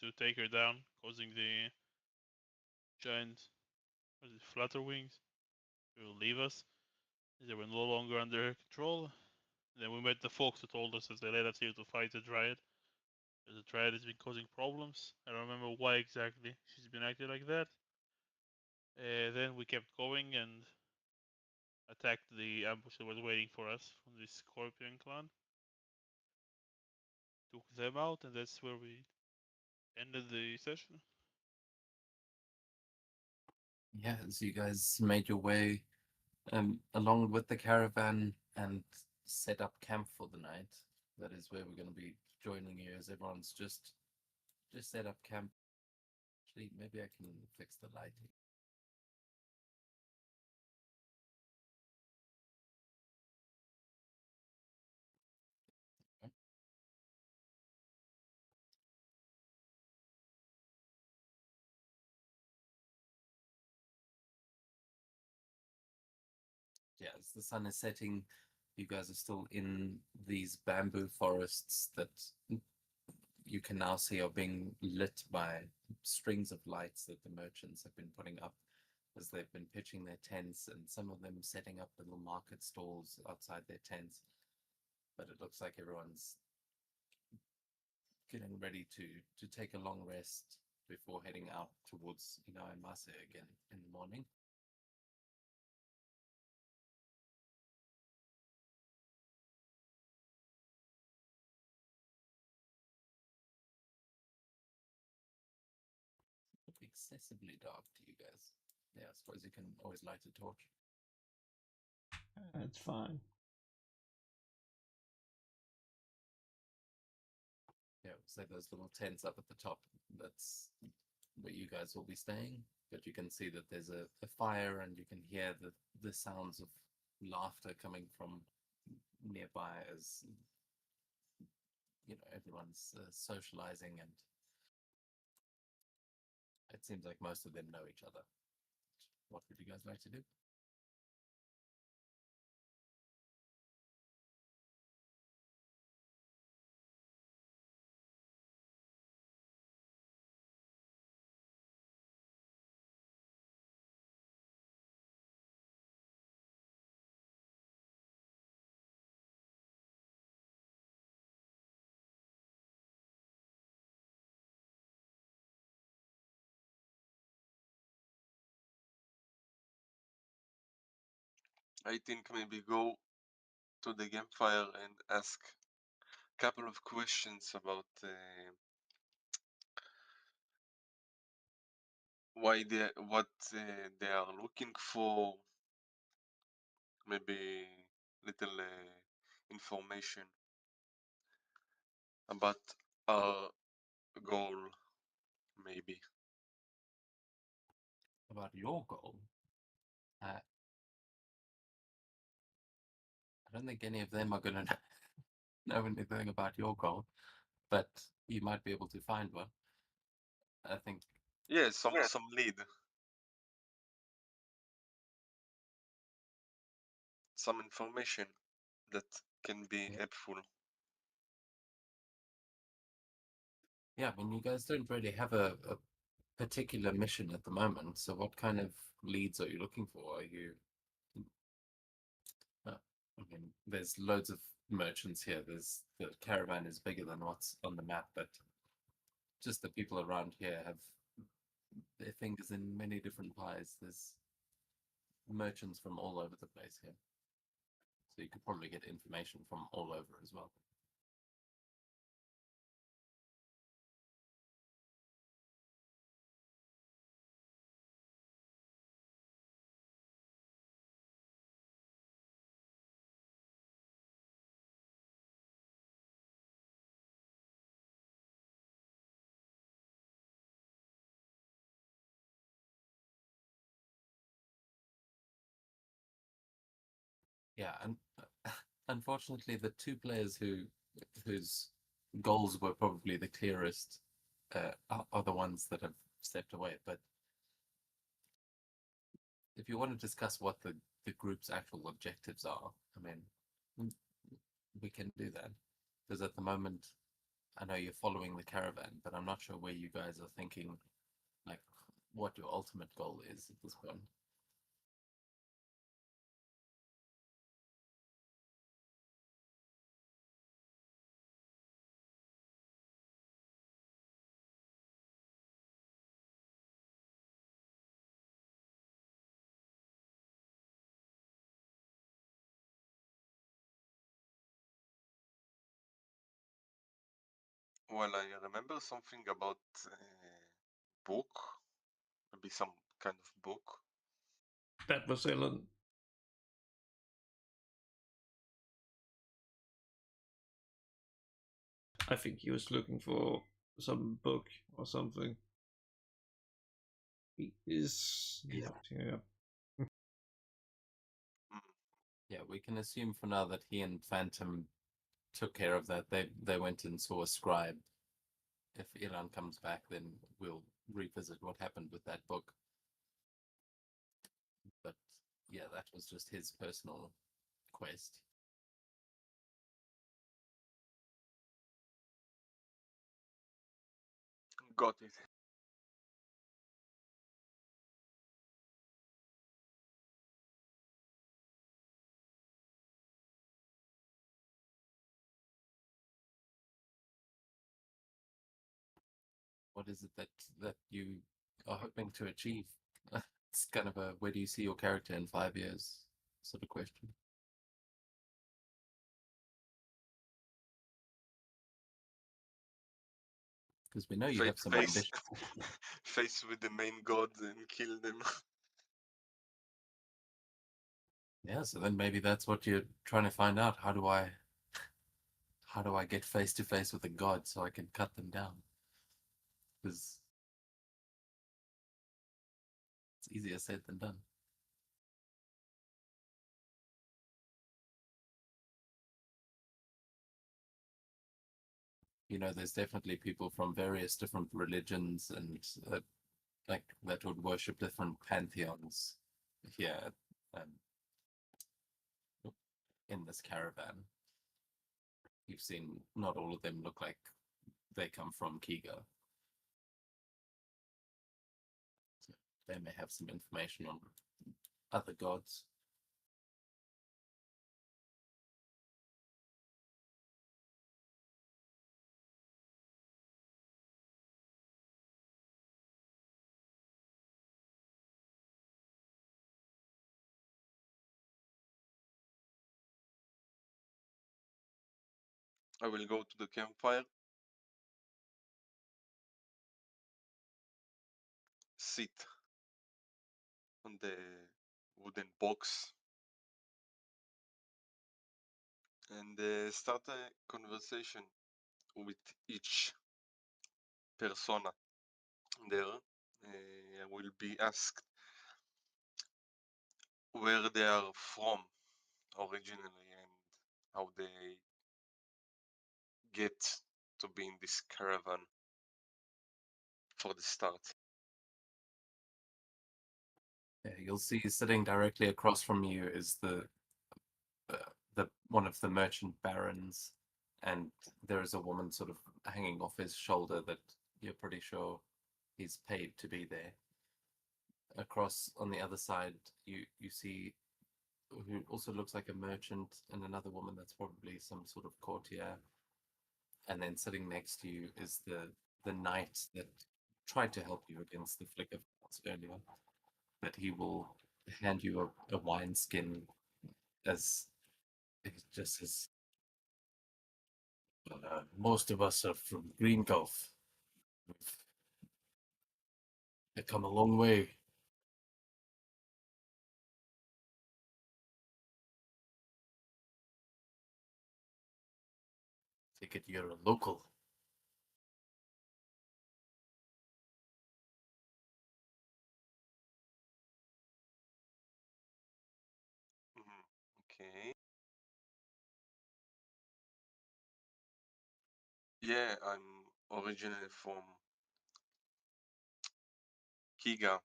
to take her down, causing the giant flutter wings to leave us. They were no longer under her control. Then we met the folks who told us that they led us here to fight the Dryad. The Dryad has been causing problems. I don't remember why exactly she's been acting like that. Then we kept going and attacked the ambush that was waiting for us from the Scorpion clan. Took them out, and that's where we ended the session. Yeah, so you guys made your way along with the caravan and set up camp for the night. That is where we're going to be joining you as everyone's just set up camp. Actually, maybe I can fix the lighting. Yeah, as the sun is setting, you guys are still in these bamboo forests that you can now see are being lit by strings of lights that the merchants have been putting up as they've been pitching their tents, and some of them setting up little market stalls outside their tents. But it looks like everyone's getting ready to take a long rest before heading out towards Inaimase again in the morning. Excessively dark to you guys. Yeah, I suppose you can always light a torch. That's fine. Yeah, so those little tents up at the top, that's where you guys will be staying. But you can see that there's a fire, and you can hear the sounds of laughter coming from nearby as everyone's socializing, and it seems like most of them know each other. What would you guys like to do? I think maybe go to the campfire and ask a couple of questions about what they are looking for, maybe little information about our goal, maybe. About your goal? I don't think any of them are going to know anything about your goal, but you might be able to find one. I think. Yeah, some lead, some information that can be Yeah. helpful. Yeah, I mean, you guys don't really have a particular mission at the moment. So, what kind of leads are you looking for? Are you? I mean, there's loads of merchants here. The caravan is bigger than what's on the map, but just the people around here have their fingers in many different pies. There's merchants from all over the place here, so you could probably get information from all over as well. Yeah, and unfortunately, the two players whose goals were probably the clearest are the ones that have stepped away. But if you want to discuss what the group's actual objectives are, I mean, we can do that. Because at the moment, I know you're following the caravan, but I'm not sure where you guys are thinking, like, what your ultimate goal is at this point. Well, I remember something about book, maybe some kind of book. That was Ellen. I think he was looking for some book or something. He is. Yeah. Yeah. Yeah, we can assume for now that he and Phantom took care of that. They went and saw a scribe. If Ilan comes back, then we'll revisit what happened with that book. But yeah, that was just his personal quest. Got it. What is it that you are hoping to achieve? It's kind of a where do you see your character in 5 years sort of question. Because we know you have some ambition. Face with the main god and kill them. Yeah, so then maybe that's what you're trying to find out. How do I get face to face with a god so I can cut them down? Because it's easier said than done. You know, there's definitely people from various different religions and like that would worship different pantheons here um, in this caravan. You've seen not all of them look like they come from Kiga. So they may have some information on other gods. I will go to the campfire, sit on the wooden box, and start a conversation with each persona there. I will be asked where they are from originally and how they get to be in this caravan for the start. Yeah, you'll see sitting directly across from you is the one of the merchant barons, and there is a woman sort of hanging off his shoulder that you're pretty sure he's paid to be there. Across on the other side, you see who also looks like a merchant and another woman that's probably some sort of courtier. And then sitting next to you is the knight that tried to help you against the flick of earlier. But he will hand you a wine skin as it just says, most of us are from Green Gulf. We've come a long way. Take it you're a local. Okay. Yeah, I'm originally from Kiga,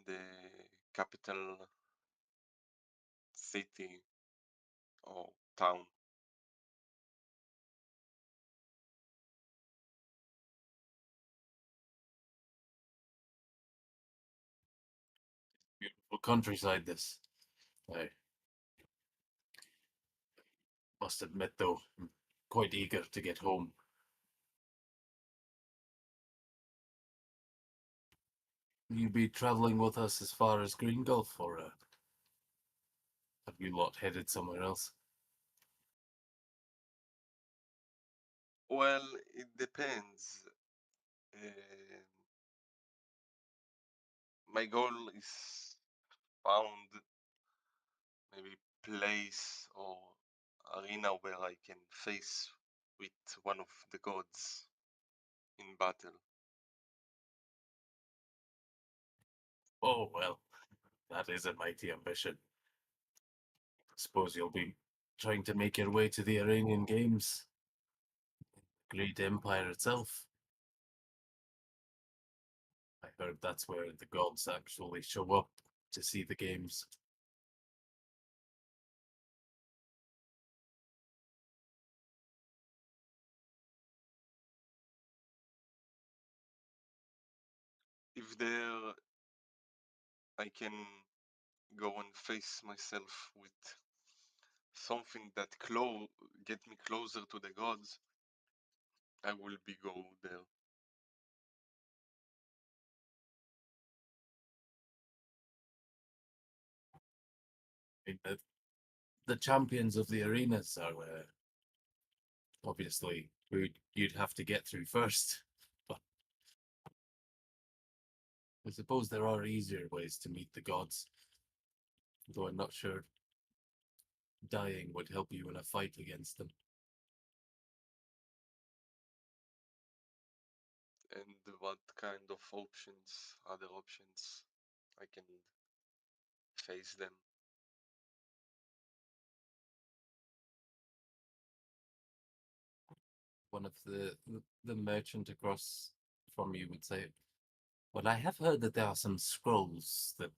the capital city or town. countryside this. I must admit, though, I'm quite eager to get home. You be traveling with us as far as Green Gulf, or have you lot headed somewhere else? Well, it depends. My goal is found maybe place or arena where I can face with one of the gods in battle. Oh, well, that is a mighty ambition. Suppose you'll be trying to make your way to the Iranian Games. Great empire itself. I heard that's where the gods actually show up to see the games. If there I can go and face myself with something that get me closer to the gods, I will be go there. I mean, the champions of the arenas are obviously who you'd have to get through first. But I suppose there are easier ways to meet the gods, though I'm not sure dying would help you in a fight against them. And what kind of other options I can face them? One of the merchant across from you would say, "Well, I have heard that there are some scrolls that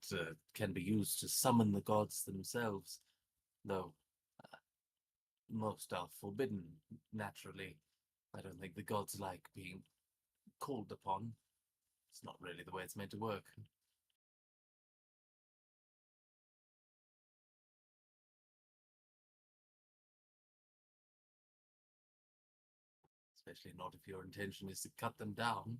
can be used to summon the gods themselves, though most are forbidden, naturally. I don't think the gods like being called upon. It's not really the way it's meant to work." Especially not if your intention is to cut them down.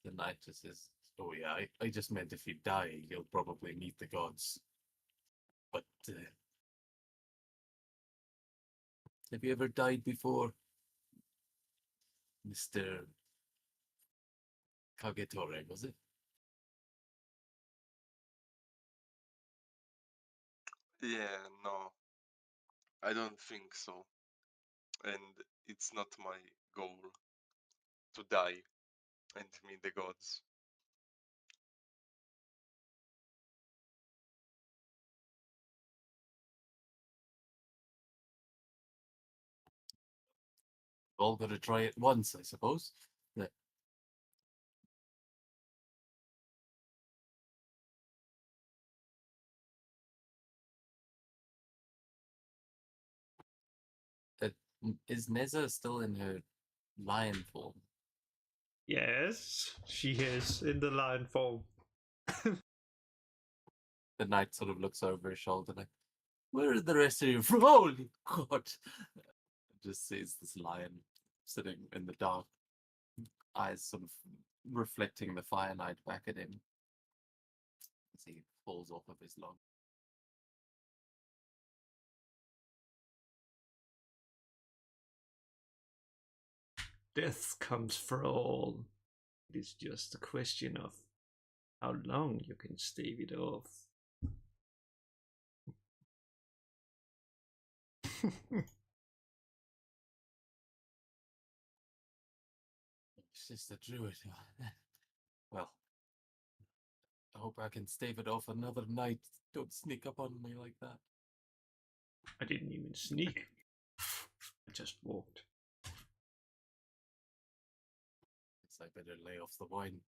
The knight just says, "Oh yeah, I just meant if you die, you'll probably meet the gods. But have you ever died before, Mr. Kagetore, was it?" Yeah, no, I don't think so. And it's not my goal to die and meet the gods. All got to try it once, I suppose. Uh, is Neza still in her lion form? Yes, she is in the lion form. The knight sort of looks over his shoulder like, "Where are the rest of you from?" Holy God! Just sees this lion sitting in the dark, eyes sort of reflecting the fire knight back at him as he falls off of his log. Death comes for all. It is just a question of how long you can stave it off. It's just a druid. Well, I hope I can stave it off another night. Don't sneak up on me like that. I didn't even sneak. I just walked. Guess I better lay off the wine.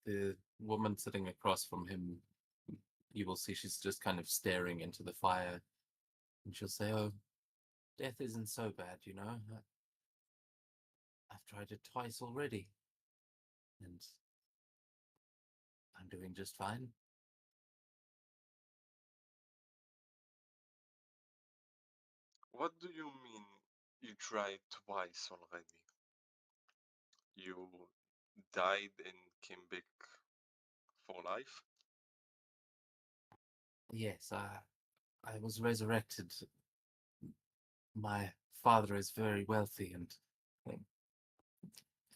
The woman sitting across from him, you will see she's just kind of staring into the fire. And she'll say, "Oh, Death isn't so bad, you know. I've tried it twice already, and I'm doing just fine. What do you mean you tried twice already? You died and came back for life? Yes, I was resurrected. My father is very wealthy, and um,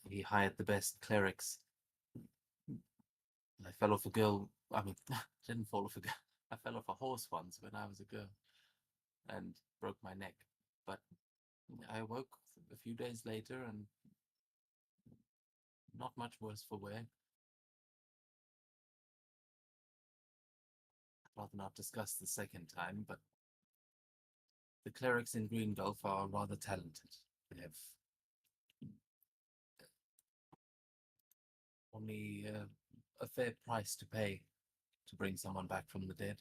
he hired the best clerics. I fell off a girl. I mean, didn't fall off a girl. I fell off a horse once when I was a girl and broke my neck. But I woke a few days later and not much worse for wear. I'd rather not discuss the second time, but the clerics in Green Gulf are rather talented. They have only a fair price to pay to bring someone back from the dead.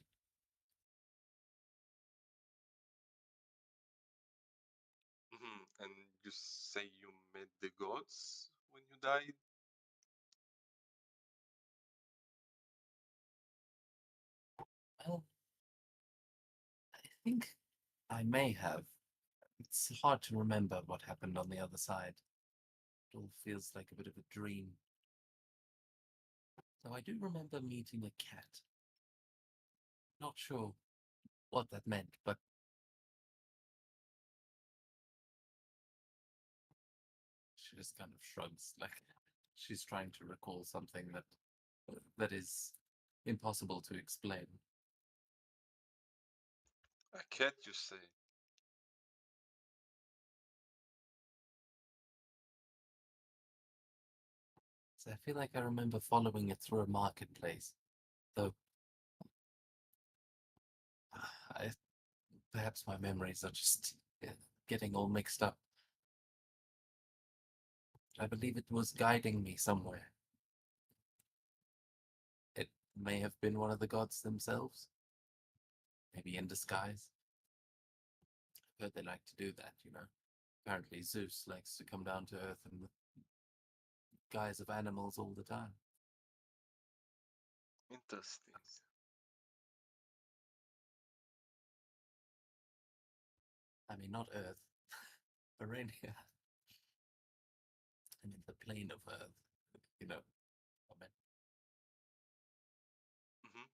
And you say you met the gods when you died? Well, I think I may have. It's hard to remember what happened on the other side. It all feels like a bit of a dream. Though I do remember meeting a cat. Not sure what that meant, but she just kind of shrugs, like she's trying to recall something that is impossible to explain. A cat, you say? So I feel like I remember following it through a marketplace, though I, perhaps my memories are just getting all mixed up. I believe it was guiding me somewhere. It may have been one of the gods themselves, maybe in disguise. I've heard they like to do that, you know. Apparently Zeus likes to come down to Earth in the guise of animals all the time. Interesting. I mean, not Earth. Arania. I mean, the plane of Earth. You know, I mean, Mhm.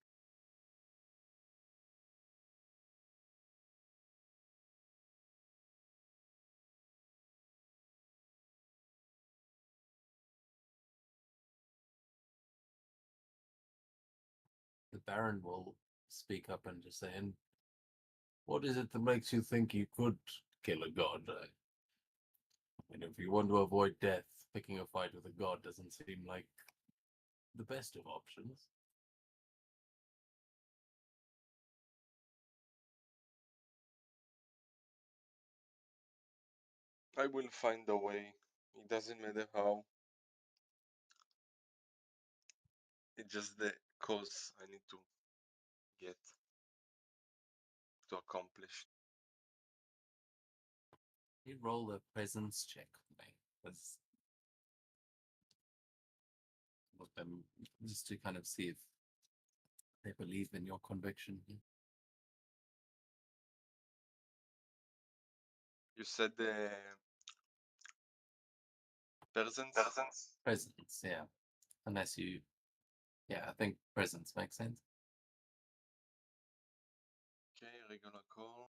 the Baron will speak up and just say, and what is it that makes you think you could kill a god? I mean, if you want to avoid death, picking a fight with a god doesn't seem like the best of options. I will find a way. It doesn't matter how. It's just the cause I need to get to accomplish. You roll a presence check for me. That's what them just to kind of see if they believe in your conviction. You said the presence? Presence, yeah. Unless you, yeah, I think presence makes sense. Okay, regular call.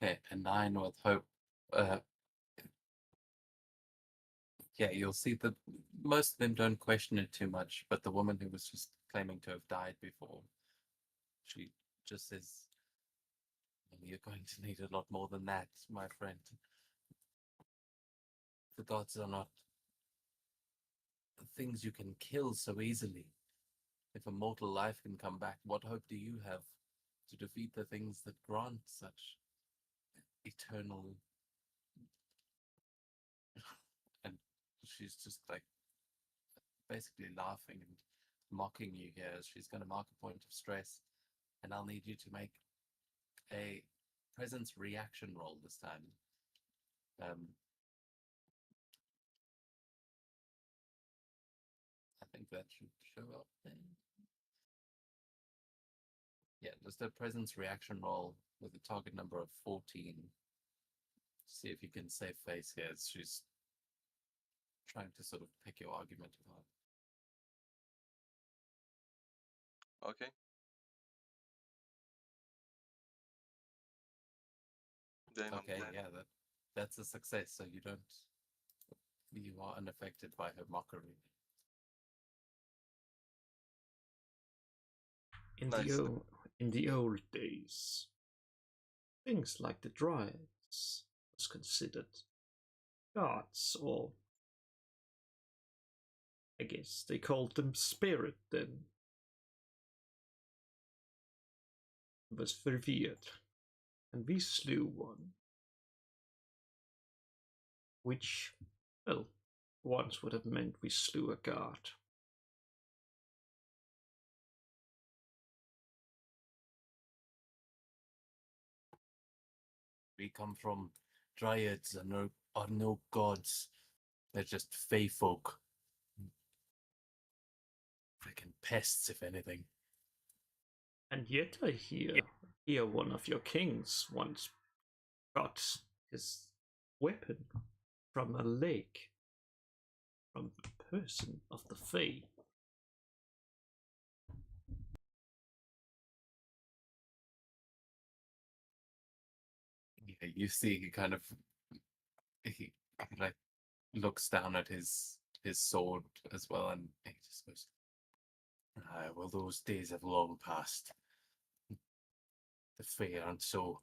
Okay, a 9 with hope. Uh, yeah, you'll see that most of them don't question it too much, but the woman who was just claiming to have died before, she just says, "Well, you're going to need a lot more than that, my friend. The gods are not things you can kill so easily. If a mortal life can come back, what hope do you have to defeat the things that grant such eternal? And she's just like basically laughing and mocking you here as she's going to mark a point of stress. And I'll need you to make a presence reaction roll this time. I think that should show up there. Yeah, just a presence reaction roll with a target number of 14. See if you can save face here as she's trying to sort of pick your argument apart. Okay. Then I'm Okay, dead. yeah, that's a success. So you are unaffected by her mockery. Nice. In the old days, things like the Dryads was considered gods, or I guess they called them spirit then. It was revered, and we slew one. Which, well, once would have meant we slew a god. We come from dryads and are no gods. They're just fey folk. Freaking pests, if anything. And yet I hear one of your kings once got his weapon from a lake, from a person of the Fae. Yeah, you see he like looks down at his sword as well, and he just goes, well, those days have long passed. The Fae aren't so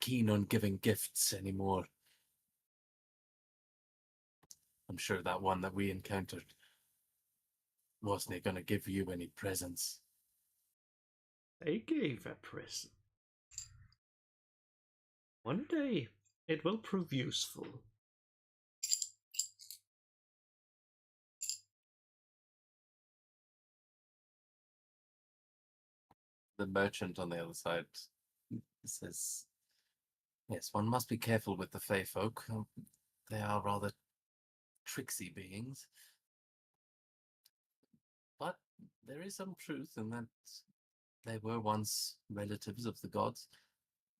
keen on giving gifts anymore. I'm sure that one that we encountered wasn't going to give you any presents. They gave a present. One day it will prove useful. The merchant on the other side says, yes, one must be careful with the Fae folk. They are rather tricksy beings. But there is some truth in that they were once relatives of the gods.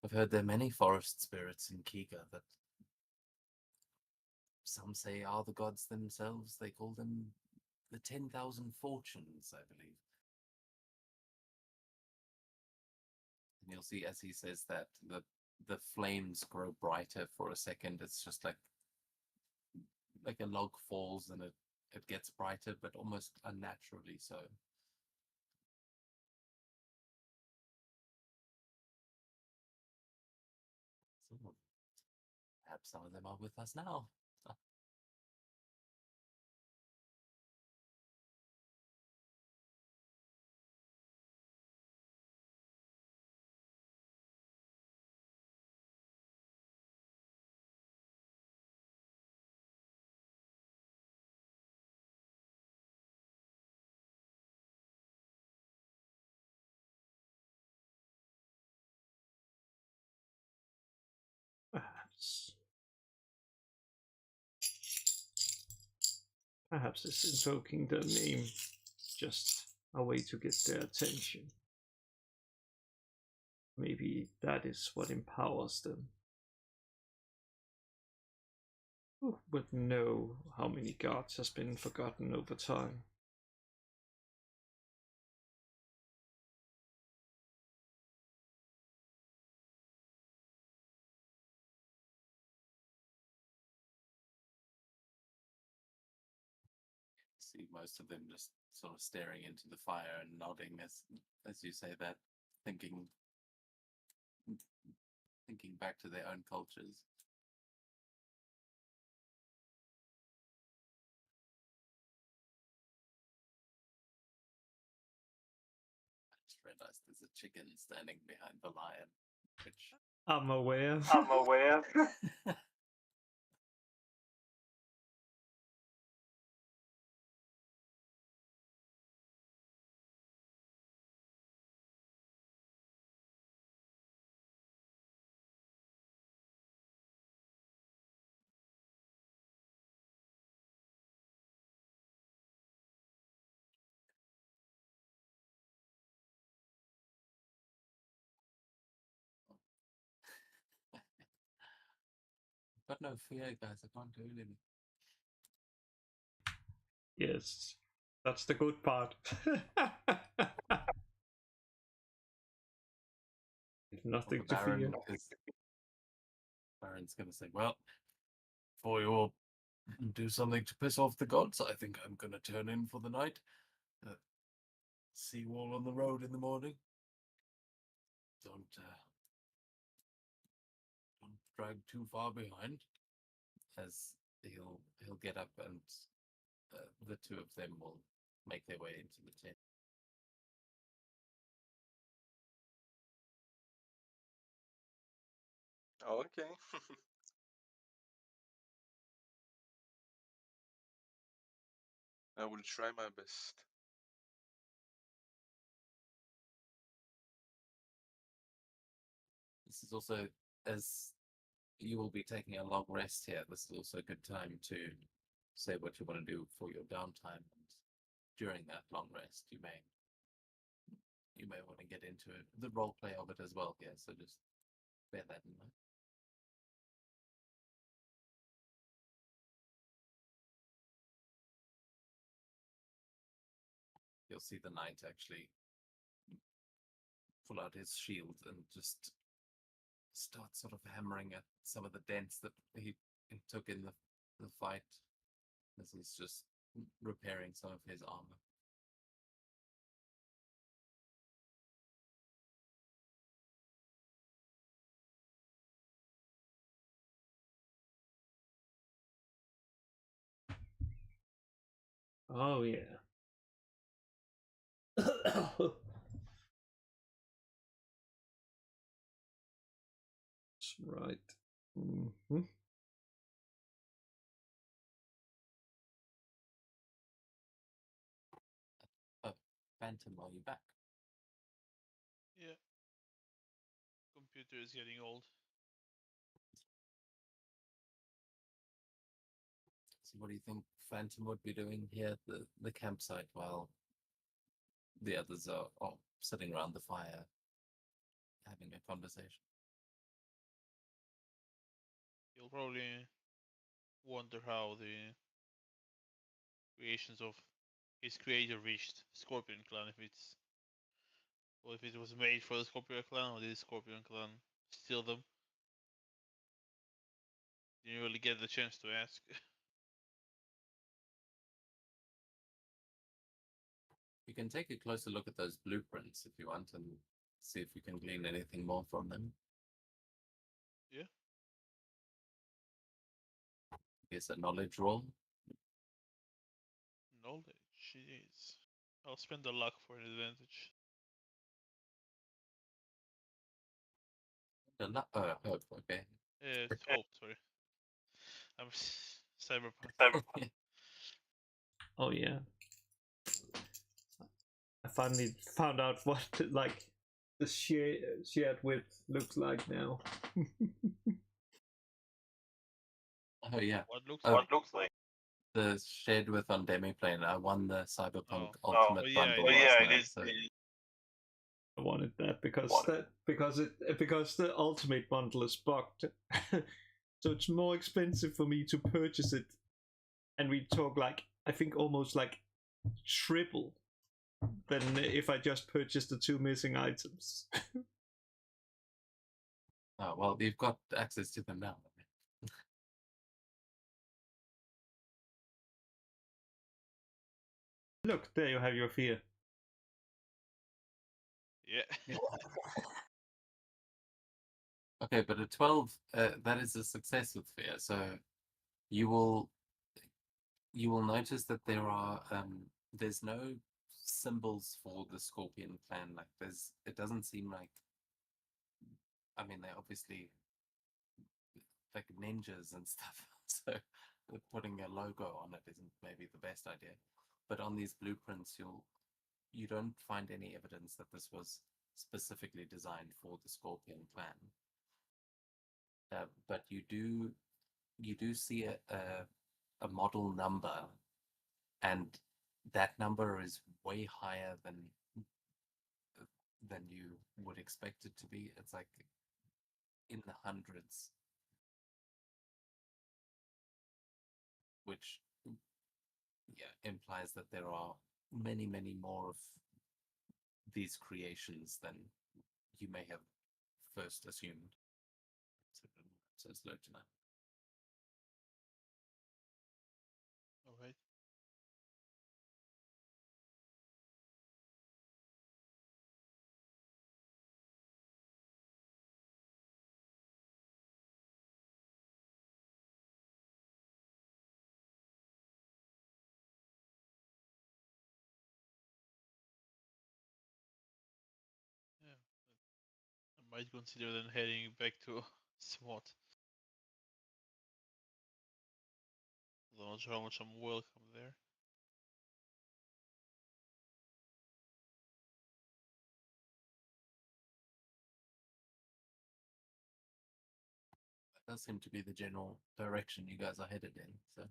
I've heard there are many forest spirits in Kiga that some say are the gods themselves. They call them the 10,000 fortunes, I believe. And you'll see as he says that the flames grow brighter for a second. It's just like a log falls and it gets brighter, but almost unnaturally so. So perhaps some of them are with us now. Perhaps. Perhaps this invoking their name just a way to get their attention. Maybe that is what empowers them. Who would know how many gods has been forgotten over time? See most of them just sort of staring into the fire and nodding as you say that, thinking back to their own cultures. realized there's a chicken standing behind the lion, which I'm aware. I'm aware. got no fear, guys. I can't do anything. Yes, that's the good part. Nothing to fear. Baron's gonna say, well, before you all do something to piss off the gods, I think I'm gonna turn in for the night. See you all on the road in the morning. Don't drag too far behind. As he'll get up and the two of them will make their way into the tent. Okay. I will try my best. This is also, as you will be taking a long rest here, this is also a good time to say what you want to do for your downtime. And during that long rest, you may want to get into the role play of it as well here. So just bear that in mind. You'll see the knight actually pull out his shield and just start sort of hammering at some of the dents that he took in the fight. This is just repairing some of his armor. Oh yeah. That's right. Mm-hmm. Phantom, are you back? Yeah. Computer is getting old. So what do you think Phantom would be doing here at the campsite while the others are sitting around the fire having a conversation? You'll probably wonder how the creations of his creator reached Scorpion Clan, if it was made for the Scorpion Clan, or did the Scorpion Clan steal them? Didn't really get the chance to ask. You can take a closer look at those blueprints if you want and see if you can glean anything more from them. Yeah. Here's a knowledge roll. Knowledge, it is. I'll spend the luck for an advantage. Hope, okay. Hope, sorry. I'm cyberpunk. Oh yeah. I finally found out what like the shared width looks like now. Oh yeah. What looks like? The shared width on Demiplane. I won the Cyberpunk Oh. Ultimate Oh, yeah, bundle. it last is. night, so I wanted that because the ultimate bundle is bugged. So it's more expensive for me to purchase it. And we talk like I think almost like triple than if I just purchased the two missing items. oh, well, you've got access to them now. Look, there you have your fear. Yeah. Okay, but a 12, that is a success with fear. So you will notice that there's no symbols for the Scorpion clan. Like it doesn't seem like. I mean, they're obviously like ninjas and stuff, so putting a logo on it isn't maybe the best idea. But on these blueprints, you don't find any evidence that this was specifically designed for the Scorpion clan. But you do see a model number, and that number is way higher than you would expect it to be. It's like in the hundreds, which implies that there are many more of these creations than you may have first assumed. So it's low tonight. All right. Yeah. I might consider then heading back to SWAT. Although I'm not sure how much I'm welcome there. That does seem to be the general direction you guys are headed in. So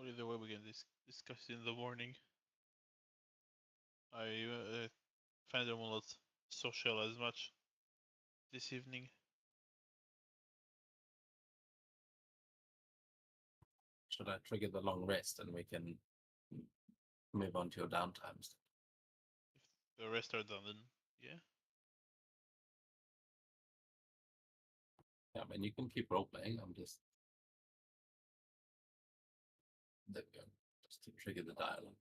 Or either way, we can discuss it in the morning. I find them will not social as much this evening. should I trigger the long rest and we can move on to your downtimes? If the rest are done, then yeah. Yeah, I mean, you can keep role playing. I'm just there we go. Just to trigger the dialogue.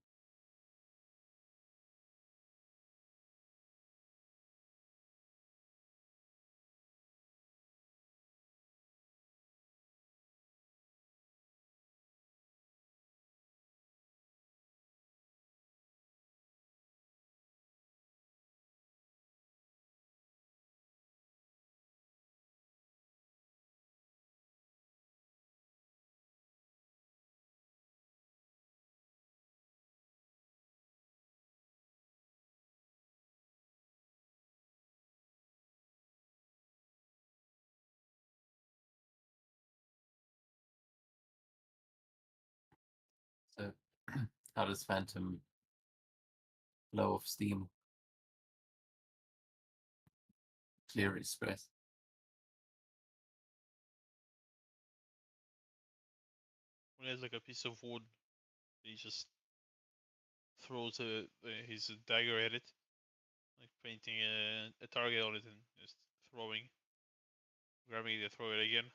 So, how does Phantom blow off steam? Clear his stress. When he has like a piece of wood, he just throws his dagger at it, like painting a target on it and just throwing, grabbing it, throw it again.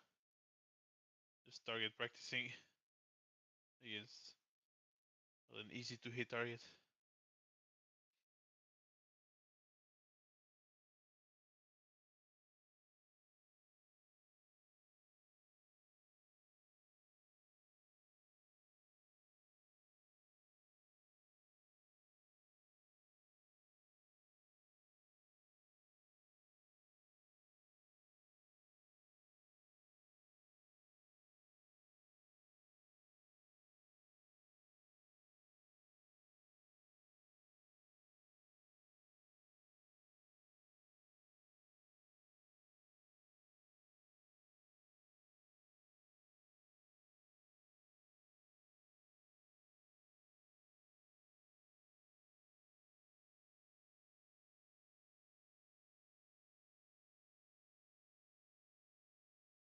Just target practicing against an easy to hit target.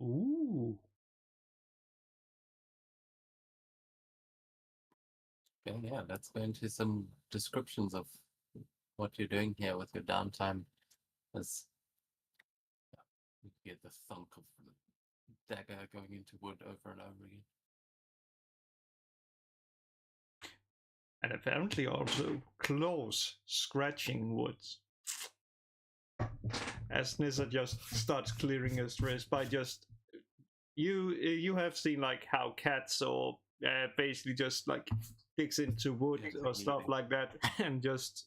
Ooh. Okay, yeah, let's go into some descriptions of what you're doing here with your downtime. As you get the thunk of the dagger going into wood over and over again. And apparently also claws scratching wood. As Nissa just starts clearing her stress by just you have seen like how cats or basically just like digs into wood Yeah, or stuff cleaving. like that and just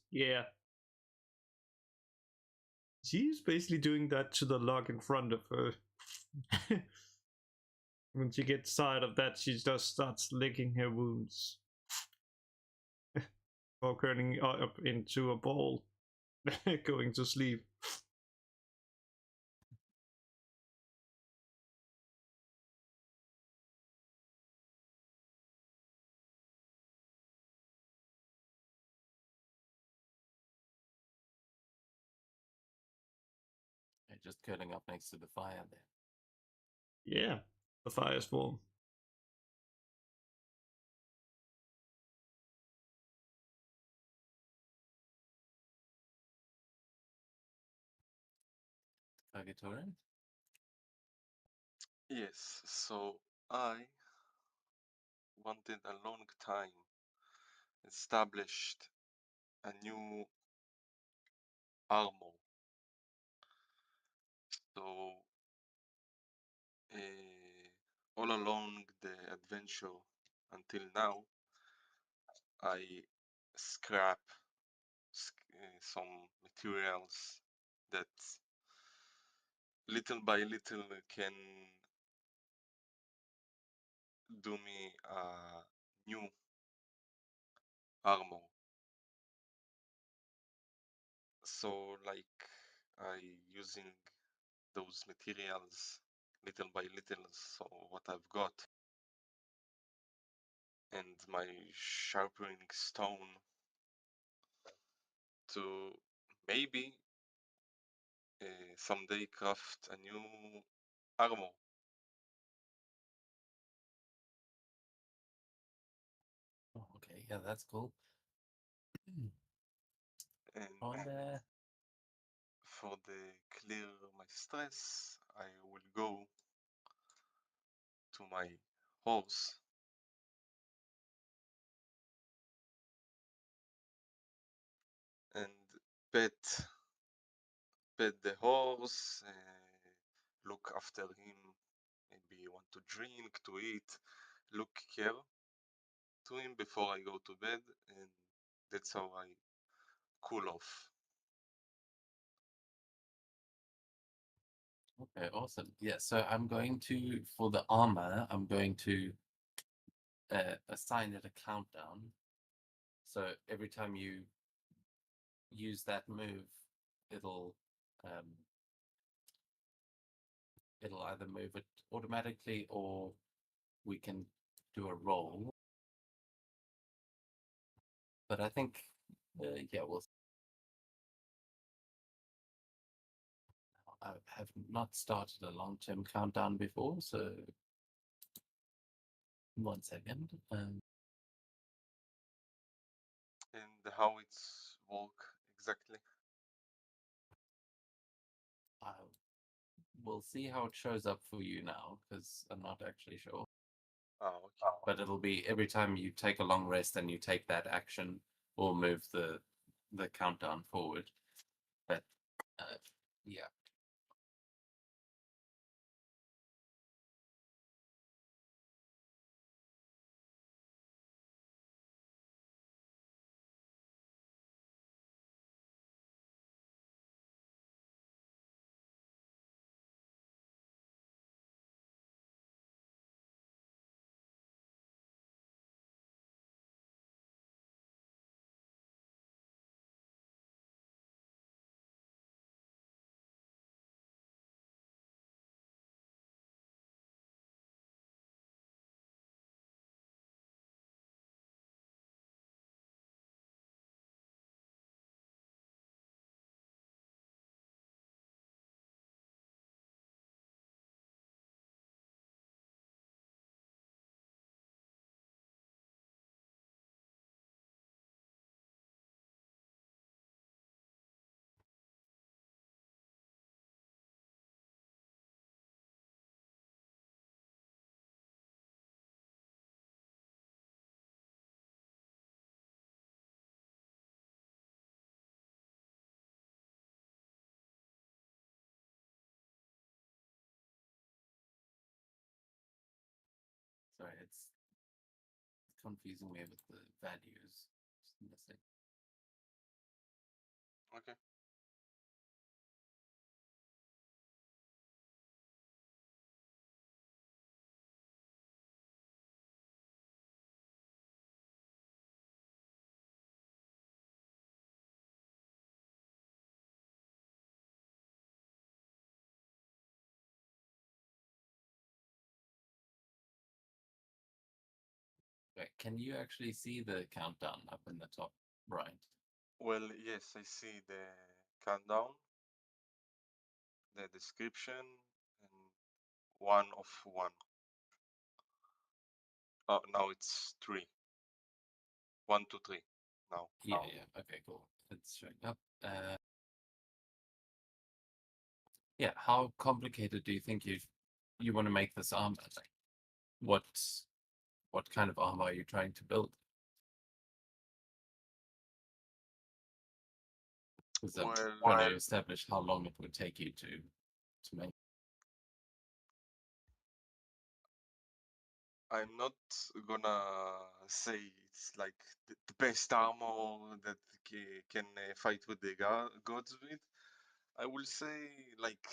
she's basically doing that to the log in front of her. When she gets tired of that, she just starts licking her wounds or curling up into a ball, going to sleep. Yeah, just curling up next to the fire there. Yeah, the fire's warm. Purgatory? Yes, so I wanted a long time established a new armor. So all along the adventure until now, I scrap some materials that little by little can do me a new armor. So like I using those materials little by little, so what I've got and my sharpening stone to maybe someday craft a new armor. Oh, okay, yeah, that's cool. And On there. for the clear my stress, I will go to my horse and pet the horse, look after him, maybe want to drink, to eat, look care to him before I go to bed, and that's how I cool off. Okay, awesome. Yeah, so I'm going to, for the armor, I'm going to assign it a countdown. So every time you use that move, it'll it'll either move it automatically or we can do a roll. But I think, yeah, I have not started a long-term countdown before, so 1 second. And how it's work exactly? I will see how it shows up for you now, because I'm not actually sure. Okay. But it'll be every time you take a long rest and you take that action or move the countdown forward. But yeah. Sorry, it's confusing me with the values. Just missing. Okay. Wait, can you actually see the countdown up in the top right? Well, yes, I see the countdown, the description, and 1 of 1. Oh, now it's 3. 1 to 3 now. Yeah, yeah. Okay, cool. It's showing up. Yeah, how complicated do you think you want to make this armor? Like, what kind of armor are you trying to build? Because I'm Well, trying to establish how long it would take you to make. I'm not gonna say it's like the best armor that can fight with the gods with. I will say like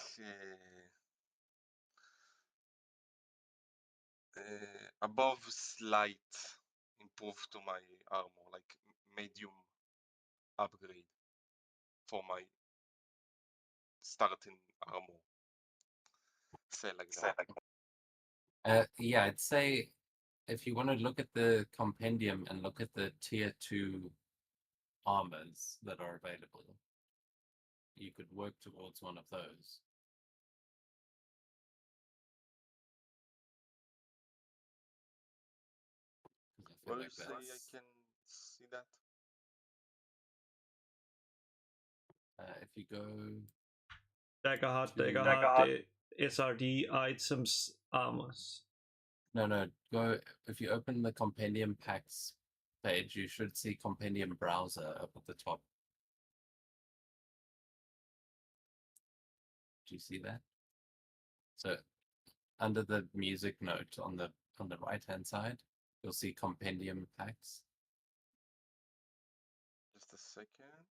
above slight improve to my armor, like medium upgrade for my starting armor. Say like that. Yeah, I'd say if you want to look at the compendium and look at the tier 2 armors that are available, you could work towards one of those. 'Cause I feel Well, you like say I that's, can see that. if you go Daggerheart, to Daggerheart, the SRD items, armors. no, go if you open the compendium packs page, you should see compendium browser up at the top. Do you see that? So under the music note on the right hand side, you'll see compendium packs. Just a second.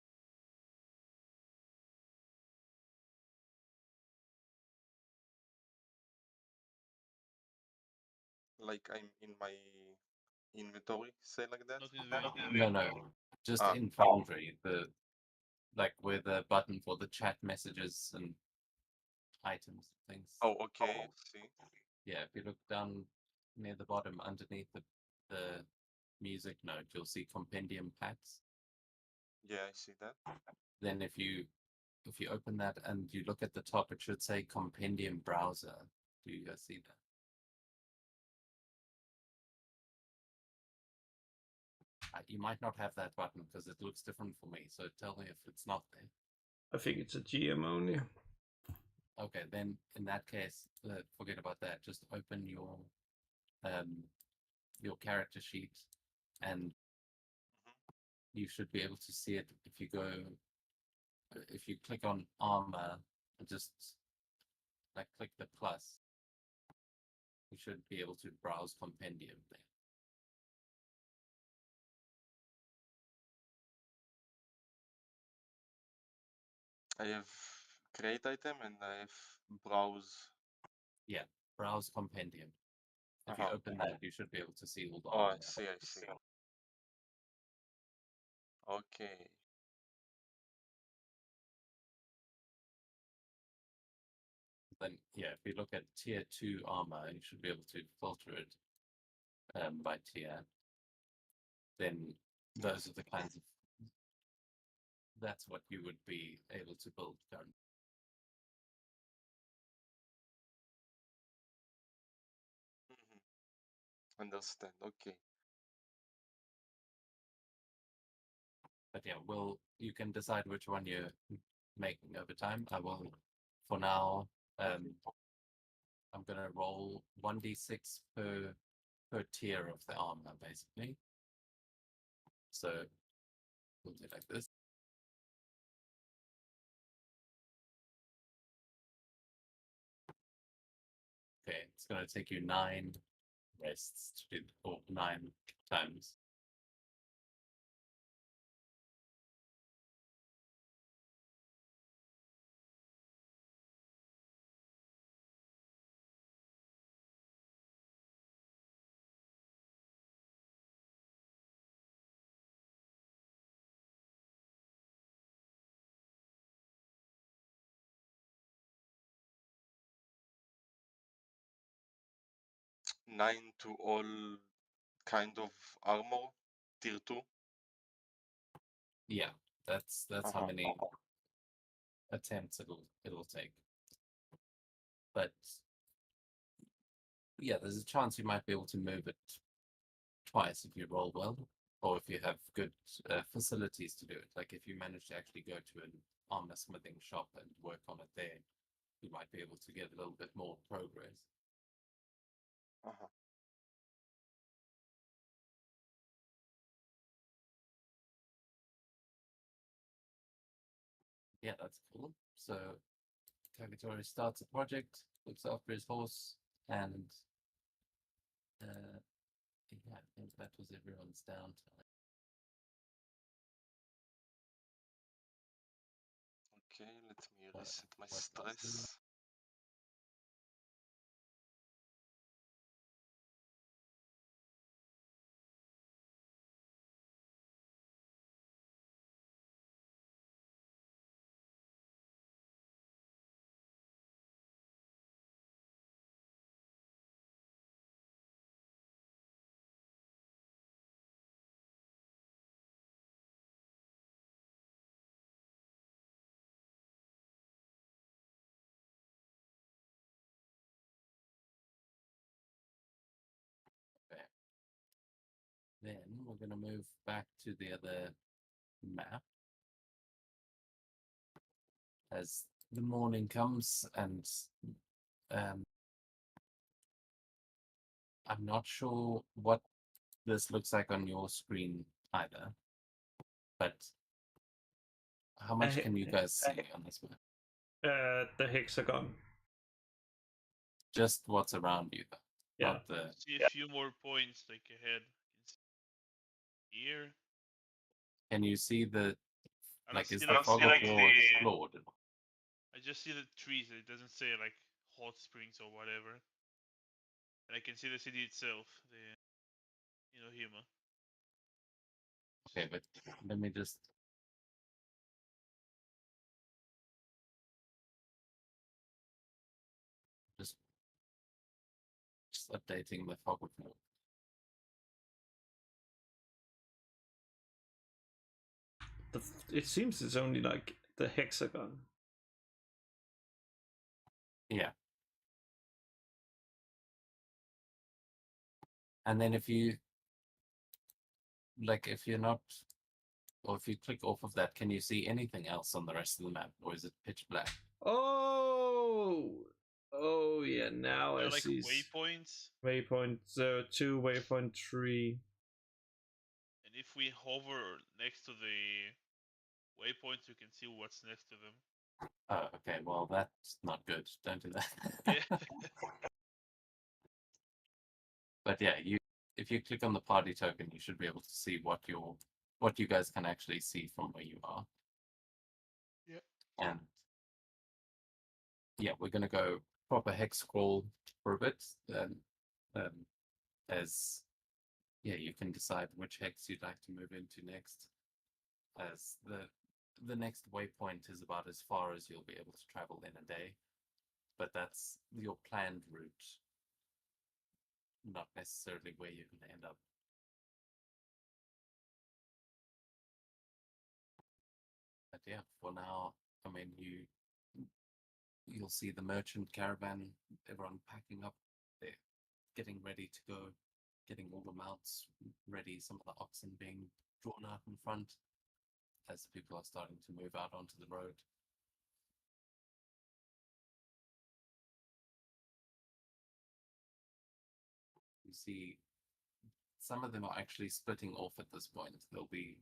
Like I'm in my inventory, say like that. Not in the No, just Ah. in Foundry, like where the button for the chat messages and items and things. Oh, okay. See. Yeah, if you look down near the bottom underneath the music note, you'll see compendium packs. Yeah, I see that. Then if you open that and you look at the top, it should say compendium browser. Do you guys see that? You might not have that button because it looks different for me. So tell me if it's not there. I think it's a GM only. Okay, then in that case, forget about that. Just open your character sheet, and you should be able to see it if you click on armor and just like click the plus. You should be able to browse compendium there. I have create item and I have browse. Yeah, browse compendium. If you open that, you should be able to see all the Oh, I armor. see. Okay. Then yeah, if you look at tier 2 armor, you should be able to filter it by tier. Then those are the kinds of that's what you would be able to build currently. Understand. Okay. But yeah, you can decide which one you're making over time. I will, for now, I'm gonna roll 1d6 per tier of the armor, basically. So we'll do like this. Okay, it's gonna take you 9 rests to do, or 9 times. Nine to all kind of armor, tier 2. Yeah, that's how Uh-huh. many attempts it'll take. But yeah, there's a chance you might be able to move it twice if you roll well, or if you have good facilities to do it. Like if you manage to actually go to an armor smithing shop and work on it there, you might be able to get a little bit more progress. Uh-huh. Yeah, that's cool. So Kagatori starts a project, looks after his horse, and yeah, I think that was everyone's downtime. Okay, let me What- reset my what else do we- stress. Okay. Then we're going to move back to the other map as the morning comes, and um, I'm not sure what this looks like on your screen either, but how much he- can you guys see on this map? The hexagon. Just what's around you, though. Yeah. Not the See a few more points like ahead. Here. Can you see the I don't like? Is see the like fog the- of war explored? I just see the trees. It doesn't say like hot springs or whatever. And I can see the city itself, the Hima. Okay, but let me just. Just updating the fog of war. It seems it's only like the hexagon. Yeah. And then if you if you're not, or if you click off of that, can you see anything else on the rest of the map, or is it pitch black? Oh yeah. Now There I are like see. waypoints, Waypoint 2, waypoint 3. and if we hover next to the waypoints, you can see what's next to them. Oh, okay. Well, that's not good. Don't do that. Yeah. But yeah, if you click on the party token, you should be able to see what you guys can actually see from where you are. Yeah. And yeah, we're gonna go proper hex scroll for a bit. As yeah, you can decide which hex you'd like to move into next. As the next waypoint is about as far as you'll be able to travel in a day, but that's your planned route, not necessarily where you're going to end up. But yeah, for now, I mean, you'll see the merchant caravan, everyone packing up, they're getting ready to go, getting all the mounts ready, some of the oxen being drawn out in front as people are starting to move out onto the road. You see some of them are actually splitting off at this point. There'll be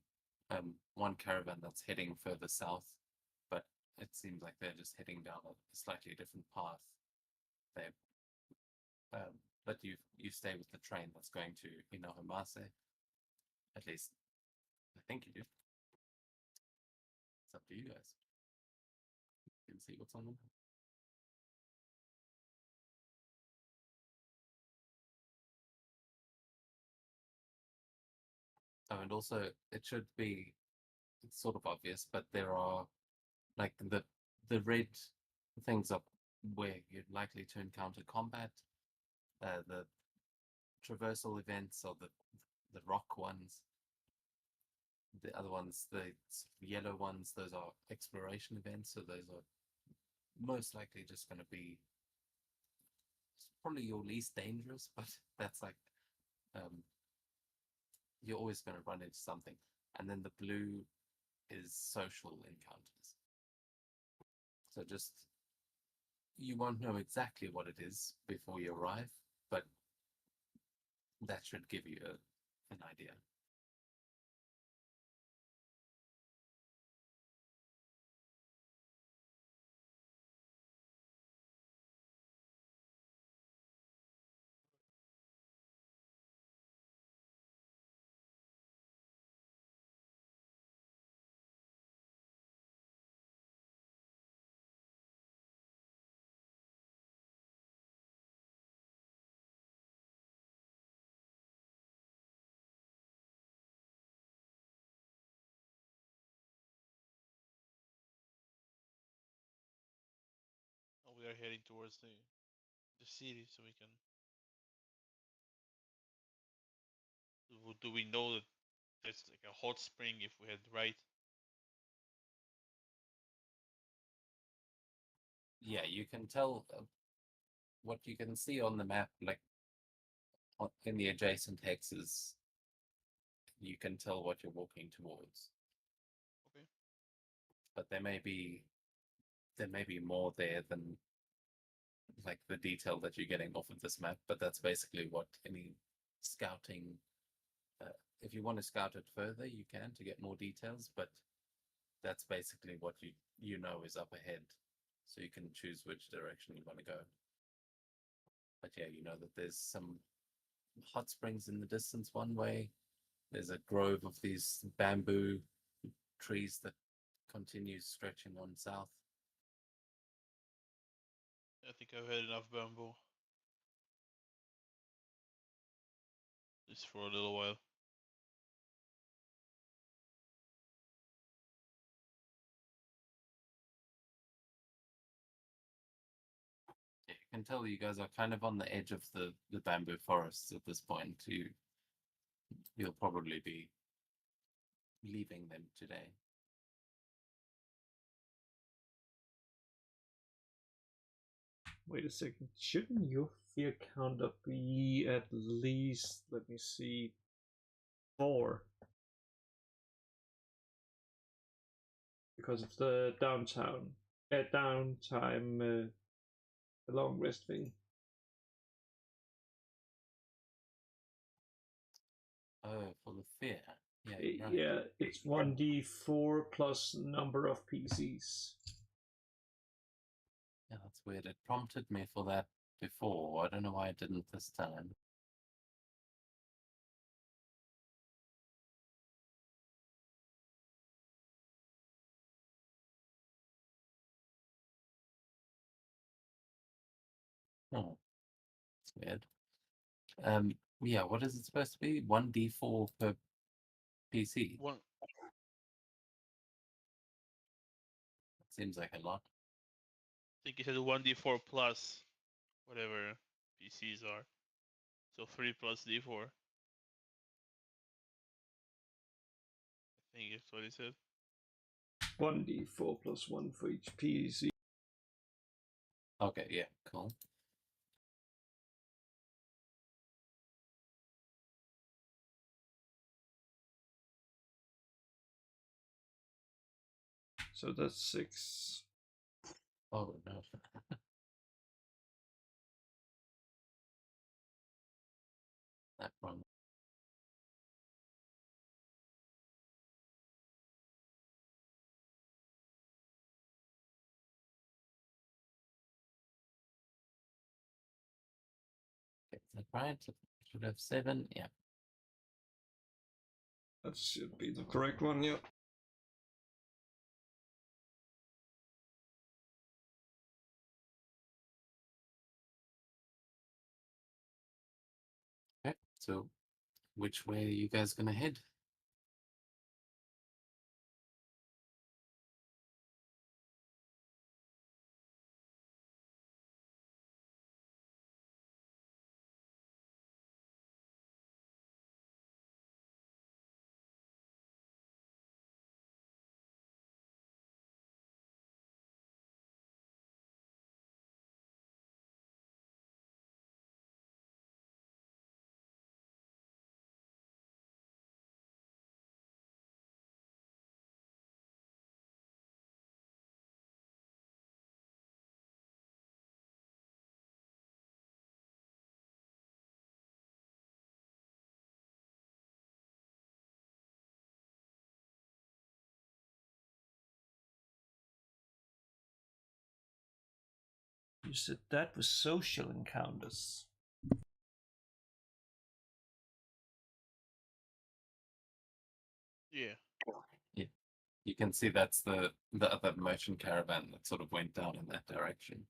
one caravan that's heading further south, but it seems like they're just heading down a slightly different path. They're but you stay with the train that's going to Inohimase. At least, I think you do. It's up to you guys. You can see what's on them. Oh, and also it should be sort of obvious, but there are like the red things up where you're likely to encounter combat. The traversal events are the rock ones. The other ones, the yellow ones, those are exploration events. So those are most likely just going to be probably your least dangerous, but that's like you're always going to run into something. And then the blue is social encounters. So just you won't know exactly what it is before you arrive, but that should give you an idea. We are heading towards the city, so we can. Do we know that there's like a hot spring if we head right? Yeah, you can tell what you can see on the map, like in the adjacent hexes. You can tell what you're walking towards. Okay. But there may be more there than like the detail that you're getting off of this map. But that's basically what any scouting. If you want to scout it further, you can to get more details. But that's basically what you know is up ahead, so you can choose which direction you want to go. But yeah, you know that there's some hot springs in the distance one way. There's a grove of these bamboo trees that continues stretching on south. I think I've had enough bamboo. Just for a little while. Yeah, you can tell you guys are kind of on the edge of the bamboo forests at this point. You'll probably be leaving them today. Wait a second. Shouldn't your fear counter be at least, let me see, 4? Because of the downtime, the long rest thing. Oh, for the fear. Yeah, you're right. Yeah, it's 1d4 plus number of PCs. Yeah, that's weird. It prompted me for that before. I don't know why it didn't this time. Oh, it's weird. Yeah, what is it supposed to be? 1d4 per PC. One. Seems like a lot. I think it said 1d4 plus whatever PCs are. So 3 plus d4. I think that's what it said. 1d4 plus 1 for each PC. Okay, yeah, cool. So that's 6. Oh no. That wrong. Okay, that right? Should have 7. Yeah. That should be the correct one, yeah. Okay. So, which way are you guys gonna head? You said that was social encounters. Yeah. You can see that's the other merchant caravan that sort of went down in that direction.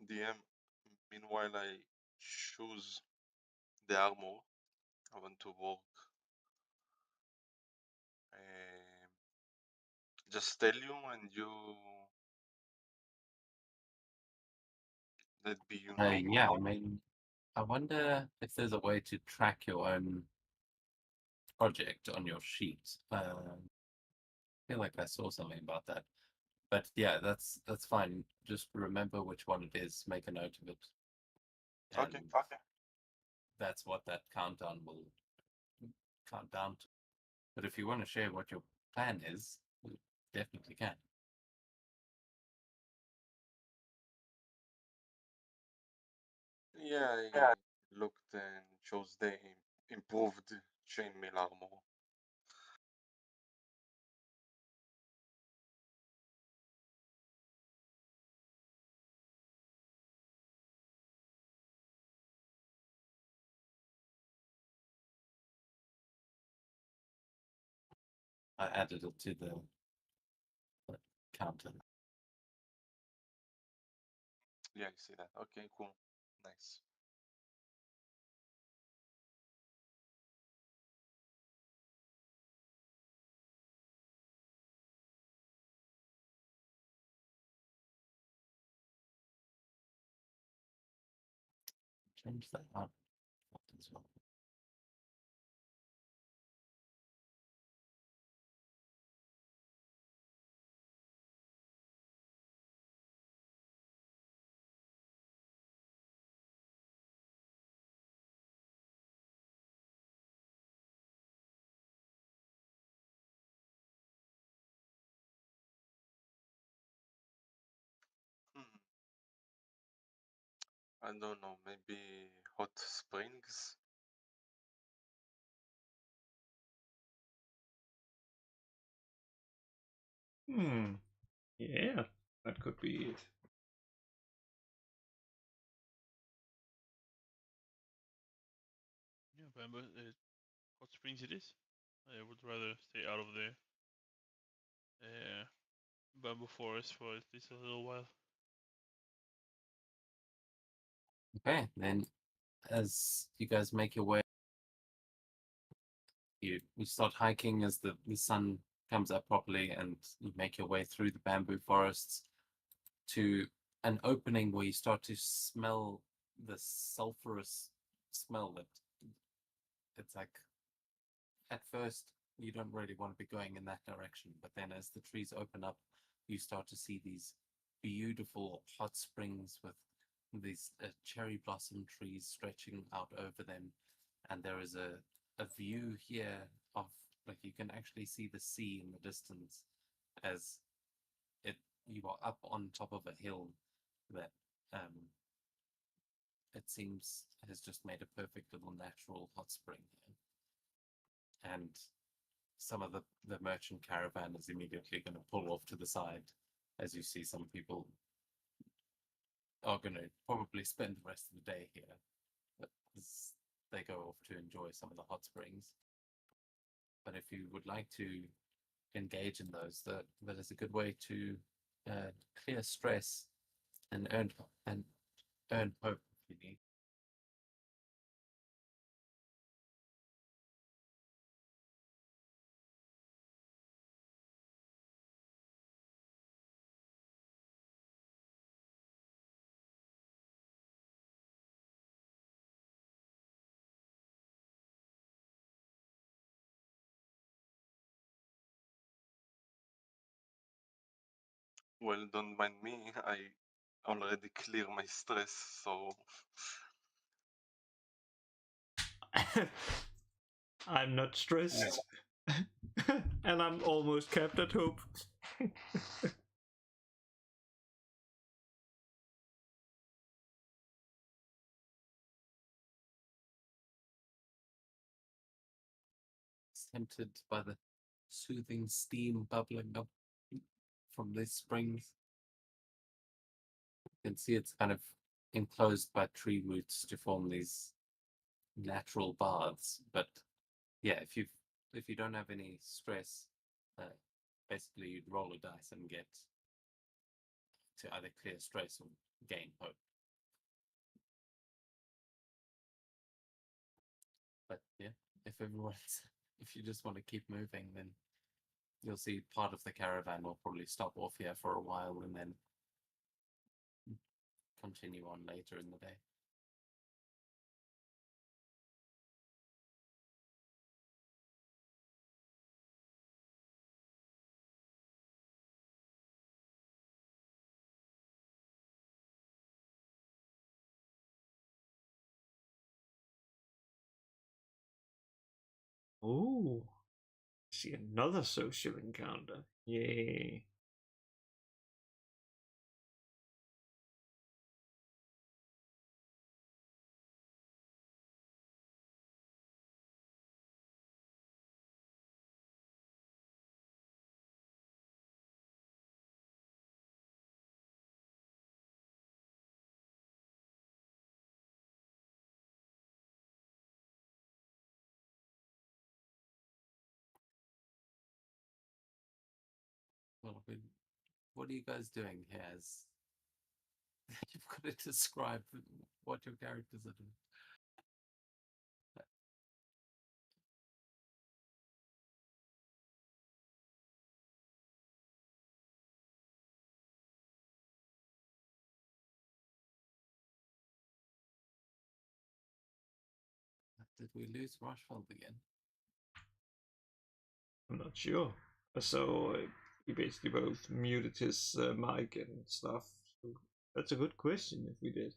DM. Meanwhile, I choose the armor. I want to work. Just tell you, and you let be you know. Yeah, I mean, I wonder if there's a way to track your own project on your sheet. I feel like I saw something about that. But yeah, that's fine. Just remember which one it is, make a note of it. Okay. And that's what that countdown will count down to. But if you want to share what your plan is, you definitely can. Yeah, I looked and chose the improved chainmail armor. I added it to the counter. Yeah, I see that. Okay, cool. Nice. Change that up as well. Hmm. I don't know, maybe hot springs? Yeah, that could be it. Yeah, Bamboo. Hot Springs it is. I would rather stay out of the bamboo forest for at least a little while. Okay, then as you guys make your way, you start hiking as the sun comes up properly, and you make your way through the bamboo forests to an opening where you start to smell the sulfurous smell that it's like at first you don't really want to be going in that direction, but then as the trees open up, you start to see these beautiful hot springs with these cherry blossom trees stretching out over them, and there is a view here of, like, you can actually see the sea in the distance, as you are up on top of a hill that it seems has just made a perfect little natural hot spring here. And some of the merchant caravan is immediately going to pull off to the side, as you see some people are going to probably spend the rest of the day here as they go off to enjoy some of the hot springs. But if you would like to engage in those, that is a good way to clear stress and earn hope if you need. Well, don't mind me. I already clear my stress, so I'm not stressed. And I'm almost capped at hope. Tempted by the soothing steam bubbling up from these springs. You can see it's kind of enclosed by tree roots to form these natural baths. But yeah, if you don't have any stress, basically you'd roll a dice and get to either clear stress or gain hope. But yeah, if you just want to keep moving, then you'll see part of the caravan will probably stop off here for a while and then continue on later in the day. Oh, see another social encounter. Yay. Well, what are you guys doing here? You've got to describe what your characters are doing. Did we lose Rushfeld again? I'm not sure. So he basically both muted his mic and stuff. So that's a good question if we did.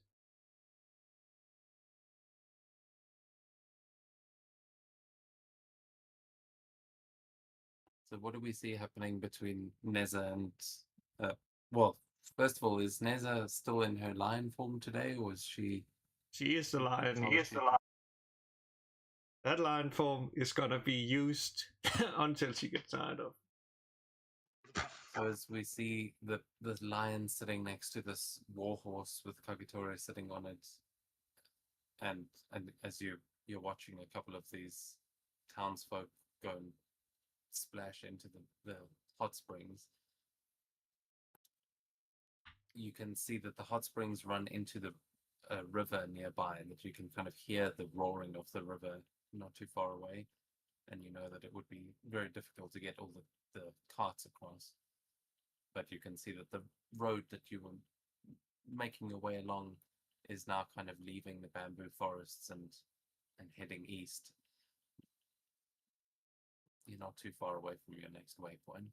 So what do we see happening between Neza and well, first of all, is Neza still in her lion form today, or is she? She is the lion. She is the lion. That lion form is gonna be used until she gets tired of. So as we see the lion sitting next to this warhorse with Kagetora sitting on it, and as you're watching a couple of these townsfolk go and splash into the hot springs, you can see that the hot springs run into the river nearby, and that you can kind of hear the roaring of the river not too far away, and you know that it would be very difficult to get all the carts across. But you can see that the road that you were making your way along is now kind of leaving the bamboo forests and heading east. You're not too far away from your next waypoint,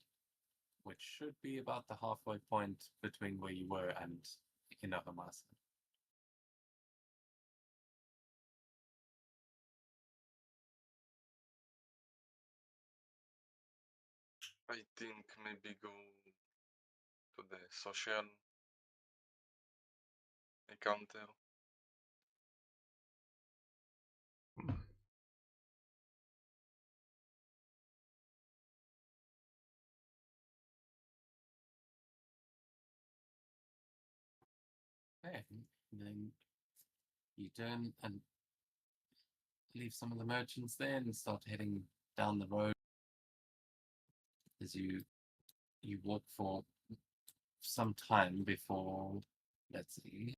which should be about the halfway point between where you were and Inahamasa. I think maybe go to the social encounter. Okay, and then you turn and leave some of the merchants there and start heading down the road. As you walk for some time before, let's see.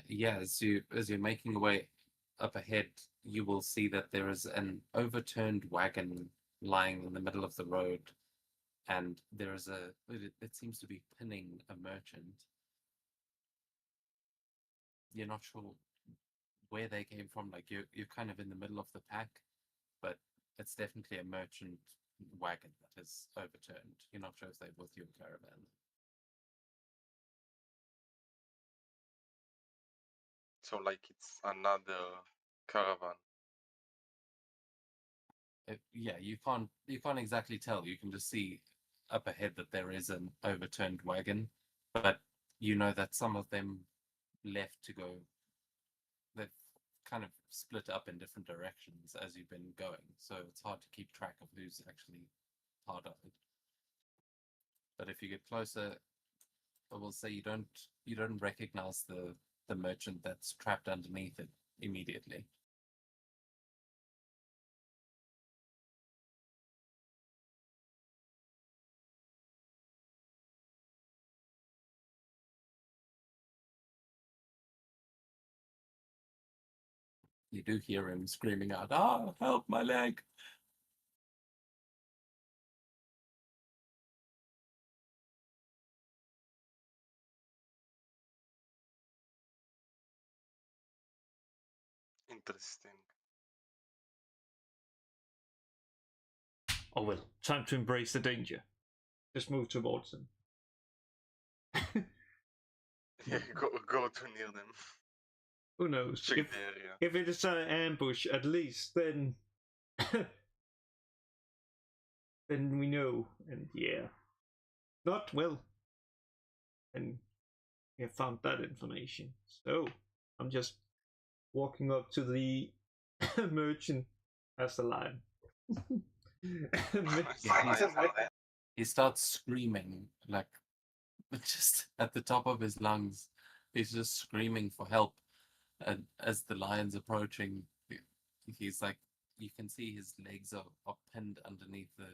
Yeah, as you're making your way up ahead, you will see that there is an overturned wagon lying in the middle of the road, and there is it seems to be pinning a merchant. You're not sure where they came from. Like you're kind of in the middle of the pack, but it's definitely a merchant wagon that is overturned. You're not sure if they're with your caravan. So like it's another caravan. Yeah, you can't exactly tell. You can just see up ahead that there is an overturned wagon, but you know that some of them left to go. They've kind of split up in different directions as you've been going, so it's hard to keep track of who's actually part of it. But if you get closer, I will say you don't recognize the merchant that's trapped underneath it immediately. You do hear him screaming out, "Ah, help my leg!" Interesting. Oh well, time to embrace the danger. Just move towards them. Yeah, go to near them. Who knows? Check the area. If it is an ambush, at least then then we know. And yeah, not well. And we have found that information. So I'm just walking up to the merchant as a line. He starts screaming, like just at the top of his lungs. He's just screaming for help. And as the lion's approaching, he's like, you can see his legs are pinned underneath the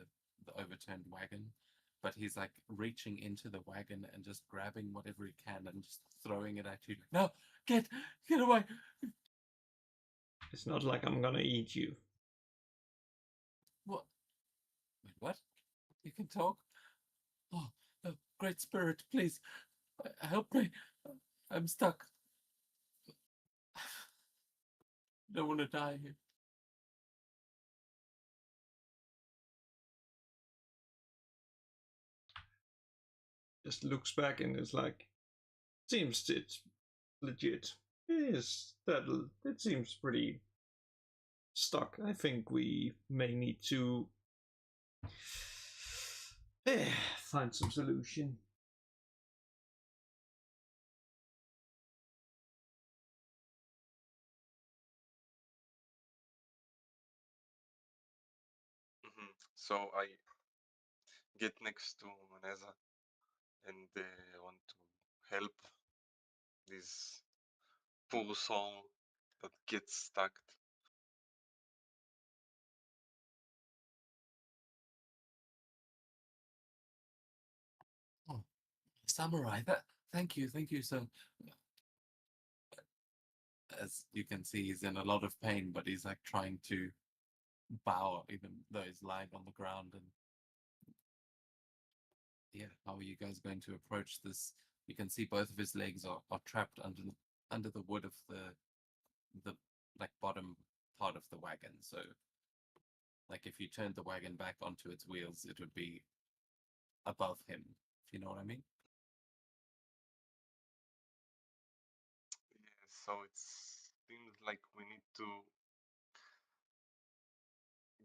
overturned wagon. But he's like reaching into the wagon and just grabbing whatever he can and just throwing it at you. No, get away! It's not like I'm gonna eat you. What? Wait, what? You can talk? Oh, great spirit, please help me. I'm stuck. I don't want to die here. Just looks back and is like, seems it's legit. Yes, that seems pretty stuck. I think we may need to find some solution. So I get next to Maneza and want to help this poor soul that gets stuck. Oh, samurai, thank you so. As you can see, he's in a lot of pain, but he's like trying to bow, even though he's lying on the ground. And yeah, how are you guys going to approach this? You can see both of his legs are trapped under the wood of the like bottom part of the wagon. So like if you turned the wagon back onto its wheels, it would be above him. If you know what I mean? so it seems like we need to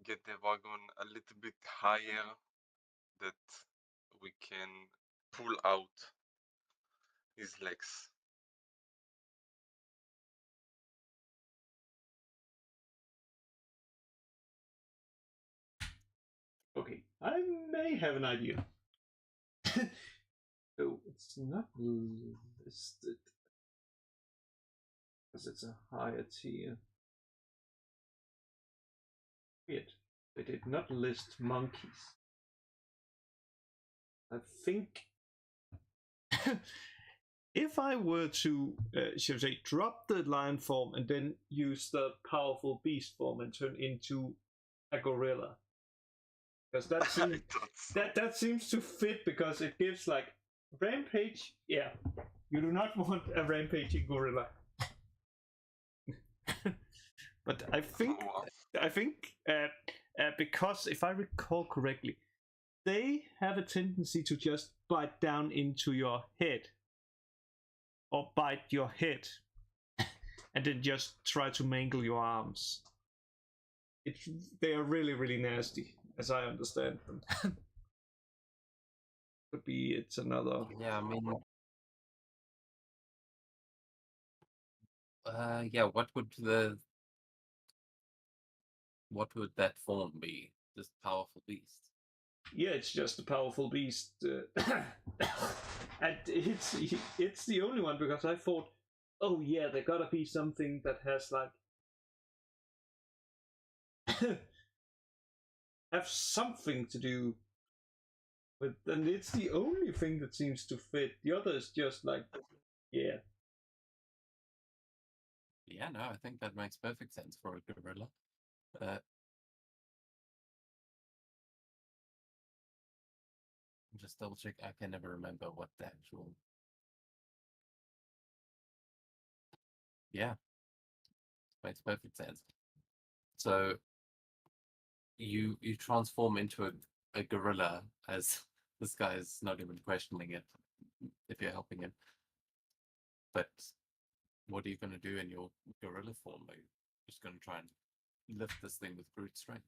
get the wagon a little bit higher that we can pull out his legs. Okay, I may have an idea. Oh, it's not listed because it's a higher tier. Weird. They did not list monkeys. I think if I were to, shall we say, drop the lion form and then use the powerful beast form and turn into a gorilla, because that seems I thought so. that seems to fit, because it gives like rampage. Yeah, you do not want a rampaging gorilla. But I think Wow. because if I recall correctly, they have a tendency to just bite down into your head, or bite your head, and then just try to mangle your arms. They are really, really nasty, as I understand them. Could be it's another. Yeah, I mean, yeah. What would that form be? Just powerful beast. Yeah, it's just a powerful beast, and it's the only one, because I thought, oh yeah, there gotta be something that has like have something to do with, and it's the only thing that seems to fit. The other is just like, yeah, Yeah, no, I think that makes perfect sense for a gorilla. Just double check. I can never remember what the actual. Yeah, makes perfect sense. So you transform into a gorilla, as this guy is not even questioning it if you're helping him. But what are you going to do in your gorilla form? Are you just going to try and lift this thing with brute strength?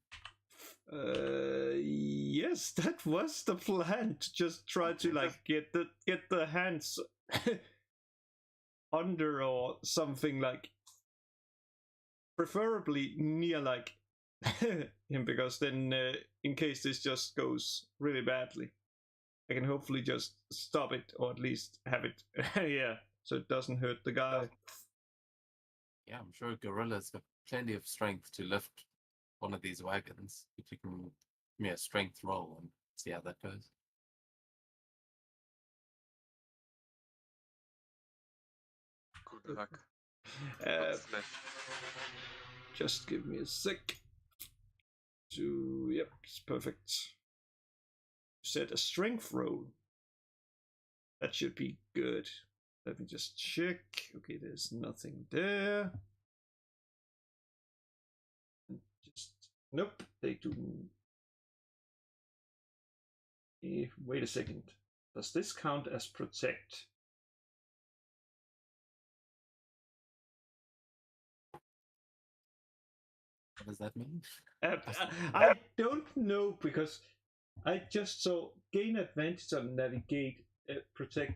yes, that was the plan, to just try to like get the hands under or something, like preferably near like him, because then in case this just goes really badly, I can hopefully just stop it, or at least have it yeah, so it doesn't hurt the guy. Yeah, I'm sure gorilla's got plenty of strength to lift one of these wagons. If you can give me a strength roll and see how that goes. Good luck. Uh, What's left? just give me a sec to, yep, it's perfect. Set a strength roll. That should be good. Let me just check. Okay, there's nothing there. Just nope, they do. Wait a second. Does this count as protect? What does that mean? I don't know, because I just saw gain advantage on navigate, protect,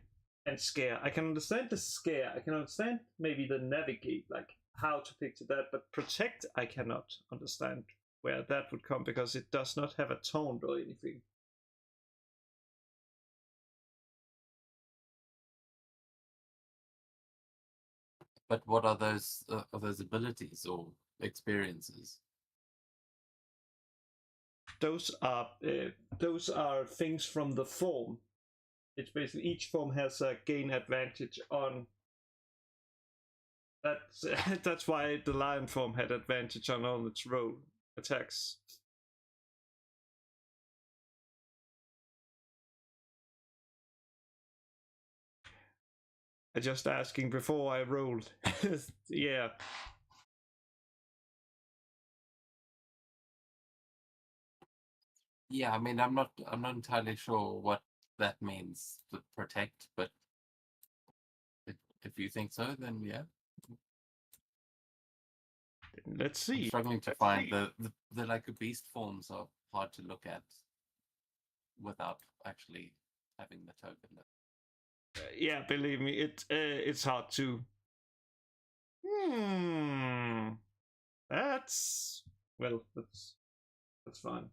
and scare. I can understand the scare. I can understand maybe the navigate, like how to picture that, but protect I cannot understand where that would come, because it does not have a taunt or anything. But what are those abilities or experiences? Those are things from the form. It's basically each form has a gain advantage on. That's why the lion form had advantage on all its roll attacks. I just asking before I rolled. Yeah. Yeah, I mean, I'm not entirely sure what that means to protect, but if you think so, then yeah. Let's I'm see. struggling to find the like beast forms are hard to look at without actually having the token. Yeah, believe me, it's hard to. That's well, that's fine.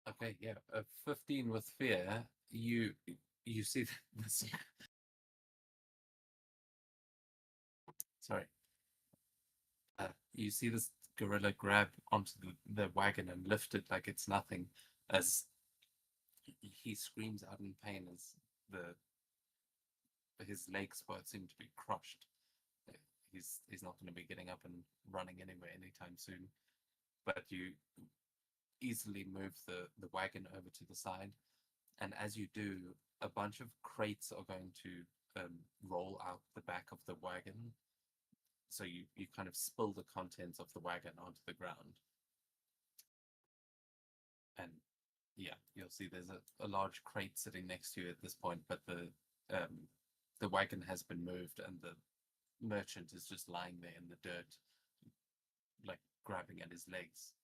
Okay, yeah, 15 with fear. You see this. Sorry. You see this gorilla grab onto the wagon and lift it like it's nothing, as he screams out in pain as his legs both seem to be crushed. He's not going to be getting up and running anywhere anytime soon. But you easily move the wagon over to the side, and as you do, a bunch of crates are going to roll out the back of the wagon. So you kind of spill the contents of the wagon onto the ground. And yeah, you'll see there's a large crate sitting next to you at this point, but the wagon has been moved and the merchant is just lying there in the dirt, like grabbing at his legs.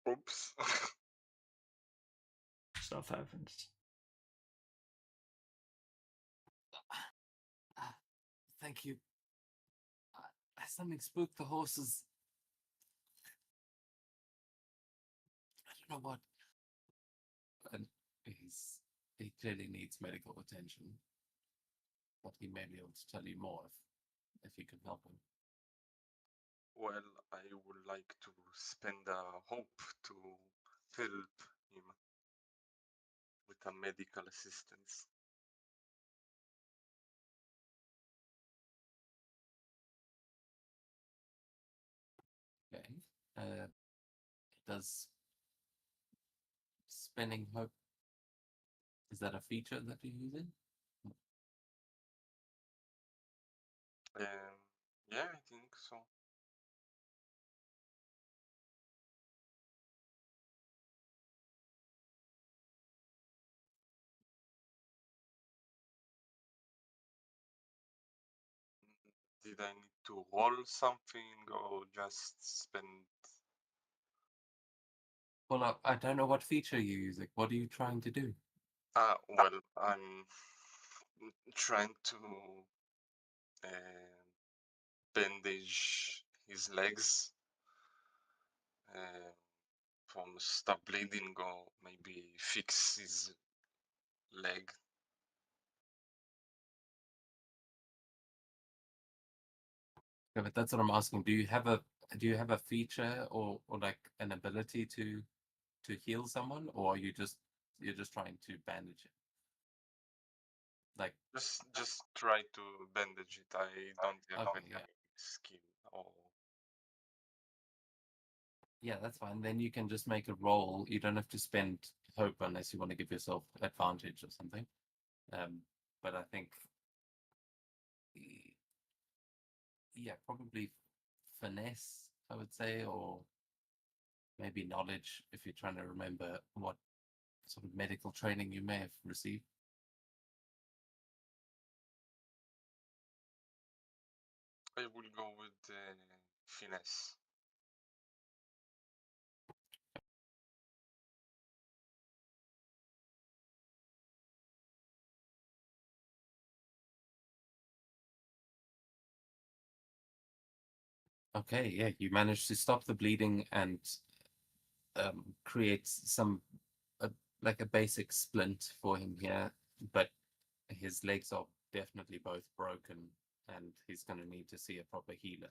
Oops. Stuff happens. Thank you. Something spooked the horses. I don't know what. And he clearly needs medical attention, but he may be able to tell you more if you can help him. Well, I would like to spend a hope to help him with a medical assistance. Okay. Does spending hope, is that a feature that you're using? Yeah, I think so. Did I need to roll something or just spend? Well, I don't know what feature you're using. What are you trying to do? Well, I'm trying to bandage his legs from stop bleeding or maybe fix his leg. Yeah, but that's what I'm asking. Do you have a feature or like an ability to heal someone, or you're just trying to bandage it? Like, Just try to bandage it. I don't have okay, any yeah. skill or Yeah, that's fine. Then you can just make a roll. You don't have to spend hope unless you want to give yourself advantage or something. But I think, yeah, probably finesse, I would say, or maybe knowledge if you're trying to remember what sort of medical training you may have received. I will go with finesse. Okay, yeah, you managed to stop the bleeding and create some like a basic splint for him here, but his legs are definitely both broken, and he's going to need to see a proper healer.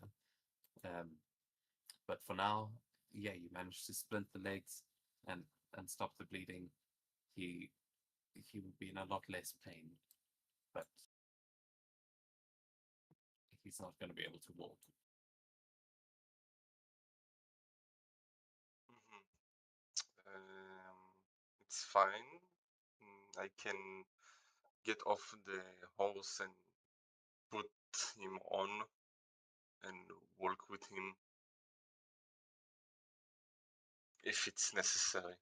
But for now, yeah, you managed to splint the legs and stop the bleeding. He will be in a lot less pain, but he's not going to be able to walk. It's fine. I can get off the horse and put him on and walk with him if it's necessary.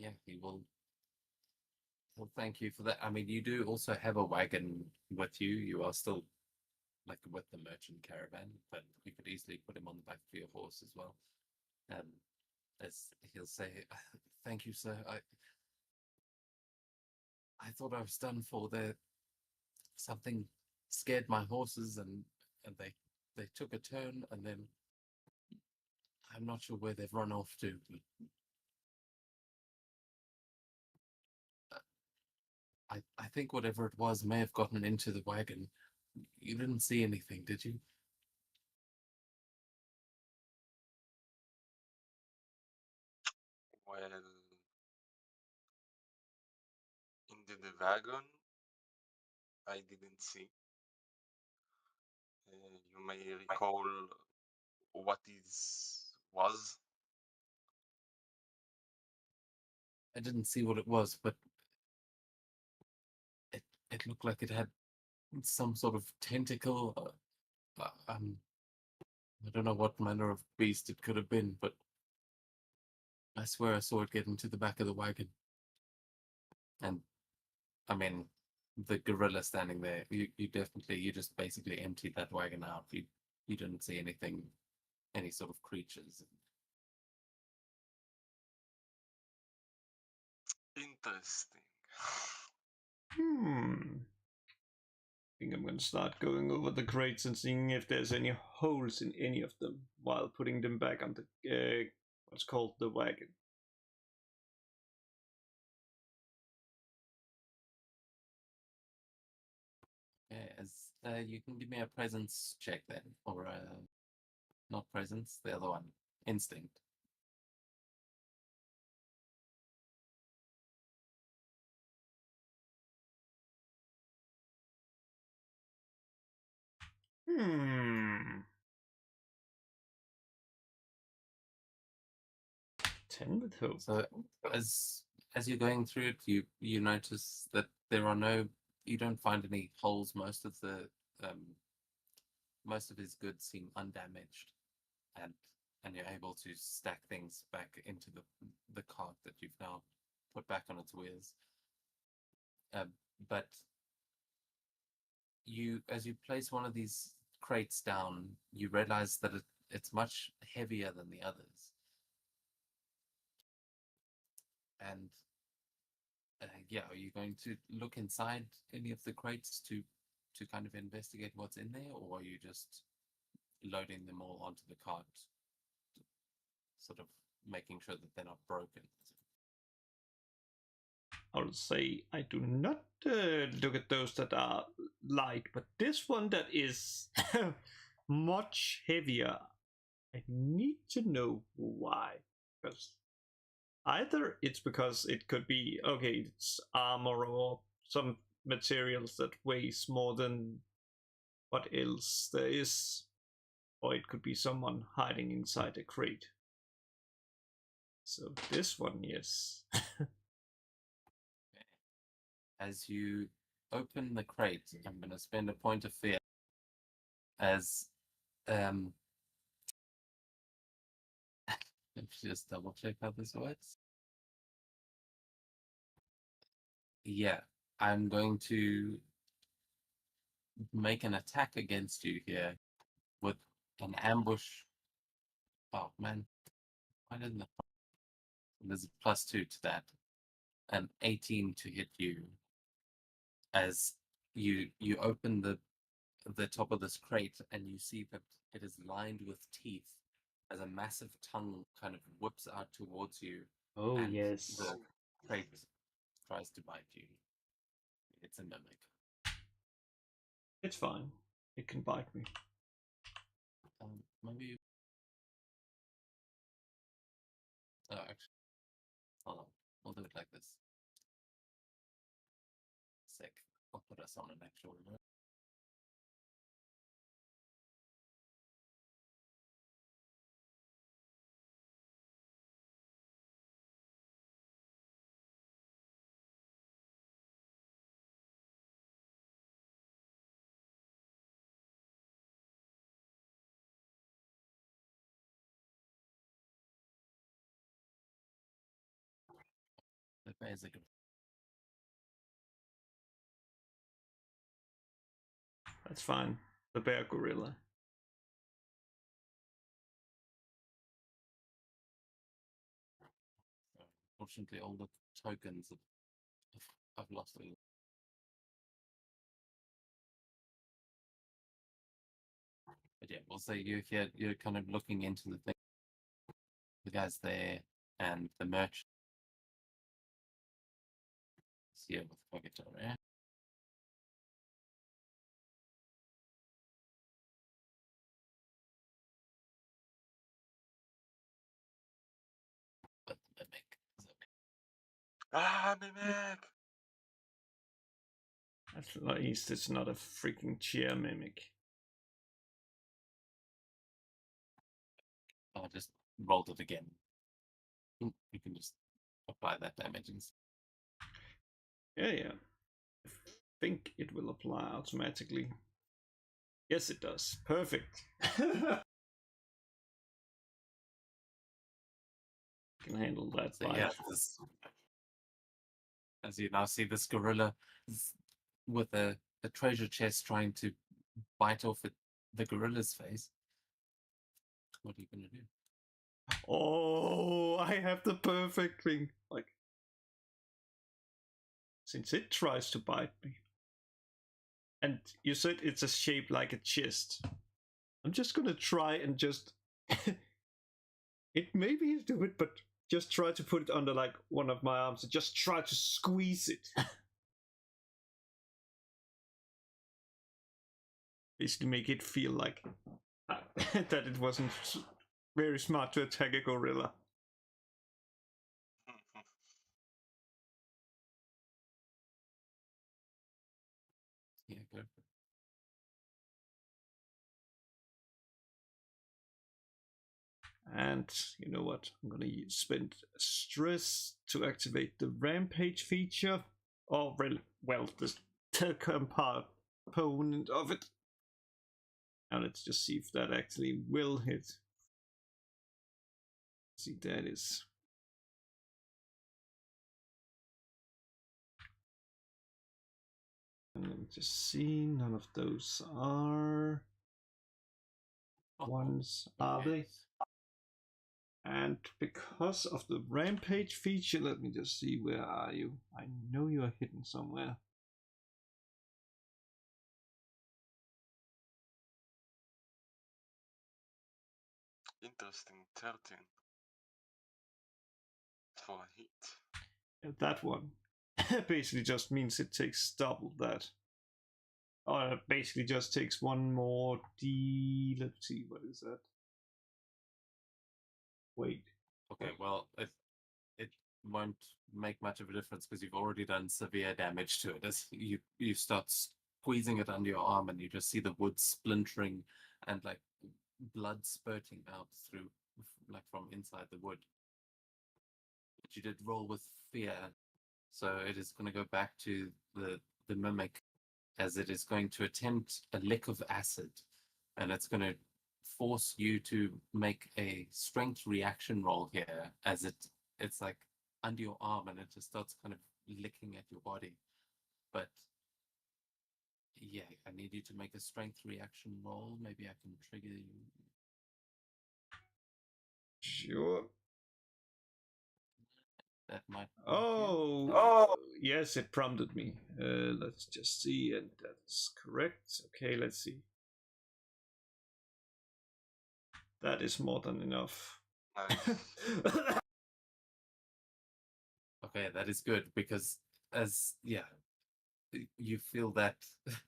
yeah, he will. Well, thank you for that. I mean, you do also have a wagon with you. You are still like with the merchant caravan, but you could easily put him on the back of your horse as well. As he'll say, "Thank you, sir. I thought I was done for. There, something scared my horses, and they took a turn, and then I'm not sure where they've run off to. But I think whatever it was may have gotten into the wagon. You didn't see anything, did you?" Well, in the wagon, I didn't see. You may recall what is was. I didn't see what it was, but it looked like it had some sort of tentacle. I don't know what manner of beast it could have been, but I swear I saw it get into the back of the wagon. And I mean, the gorilla standing there, you just basically emptied that wagon out. You didn't see anything, any sort of creatures. Interesting. I think I'm going to start going over the crates and seeing if there's any holes in any of them while putting them back on the what's called the wagon. Yeah, as you can give me a presence check then, or not presence, the other one, instinct. Hmm. 10 with hope. So as you're going through it, you notice that you don't find any holes. Most of his goods seem undamaged, and you're able to stack things back into the cart that you've now put back on its wheels. But as you place one of these crates down, you realize that it's much heavier than the others. And yeah, are you going to look inside any of the crates to kind of investigate what's in there, or are you just loading them all onto the cart, sort of making sure that they're not broken? I'll say I do not look at those that are light, but this one that is much heavier, I need to know why. Because either it's because it could be, okay, it's armor or some materials that weighs more than what else there is, or it could be someone hiding inside a crate. So this one, yes. As you open the crate, I'm going to spend a point of fear as let's just double check how this works. Yeah, I'm going to make an attack against you here with an ambush. Oh man, why didn't the there's a +2 to that, an 18 to hit you. As you open the top of this crate and you see that it is lined with teeth, as a massive tongue kind of whips out towards you. Oh, and yes. The crate tries to bite you. It's a mimic. It's fine. It can bite me. Maybe. Oh, actually, hold on. We'll do it like this. Sick. I'll put us on an actual note. Where's it? That's fine. The bear gorilla. Unfortunately, all the tokens I've lost. But yeah, we'll say you're kind of looking into the thing, the guys there, and the merch. See it with Purgatory. But the mimic is Ah, Mimic! At least it's not a freaking chair mimic. I just rolled it again. You can just apply that damage. Yeah. I think it will apply automatically. Yes, it does. Perfect. Can handle that. So yeah, as you now see this gorilla with a treasure chest trying to bite off the gorilla's face. What are you gonna do? Oh, I have the perfect thing. Like, since it tries to bite me, and you said it's a shape like a chest, I'm just gonna try and just. It maybe is do it, but just try to put it under like one of my arms and just try to squeeze it. Basically, make it feel like that it wasn't very smart to attack a gorilla. Yeah, go for it. And you know what? I'm gonna spend stress to activate the rampage feature. Or well, the component of it. Now let's just see if that actually will hit. See, that is. And let me just see. None of those are ones, are they? And because of the rampage feature, let me just see, where are you? I know you are hidden somewhere. Interesting, 13. For a hit. And that one basically just means it takes double that. Or it basically just takes one more D. Let's see, what is that? Wait. Okay, well, it won't make much of a difference because you've already done severe damage to it. As you start squeezing it under your arm, and you just see the wood splintering and like blood spurting out through, like from inside the wood. But you did roll with fear, so it is going to go back to the mimic, as it is going to attempt a lick of acid, and it's going to force you to make a strength reaction roll here, as it's like under your arm, and it just starts kind of licking at your body. But yeah, I need you to make a strength reaction roll. Maybe I can trigger you. Sure. That might. Oh, yes, it prompted me. Let's just see, and that's correct. Okay, let's see. That is more than enough. Nice. Okay, that is good, because you feel that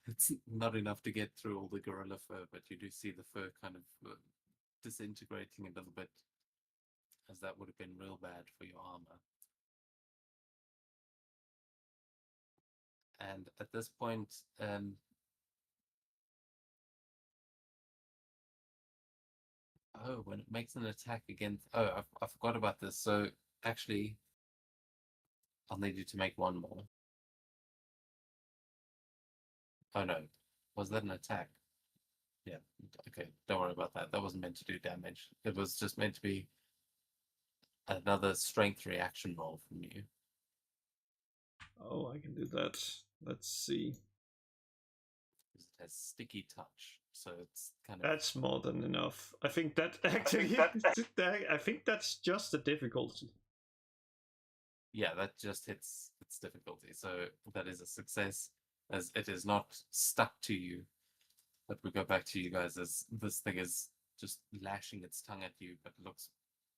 it's not enough to get through all the gorilla fur, but you do see the fur kind of disintegrating a little bit, as that would have been real bad for your armor. And at this point, when it makes an attack against, I forgot about this. So actually, I'll need you to make one more. Oh no, was that an attack? Yeah, okay, don't worry about that. That wasn't meant to do damage. It was just meant to be another strength reaction roll from you. Oh, I can do that. Let's see. It has sticky touch, so it's kind of That's more than enough. I think that actually, I think that's just the difficulty. yeah, that just hits its difficulty. So that is a success, as it is not stuck to you. But we go back to you guys as this thing is just lashing its tongue at you, but looks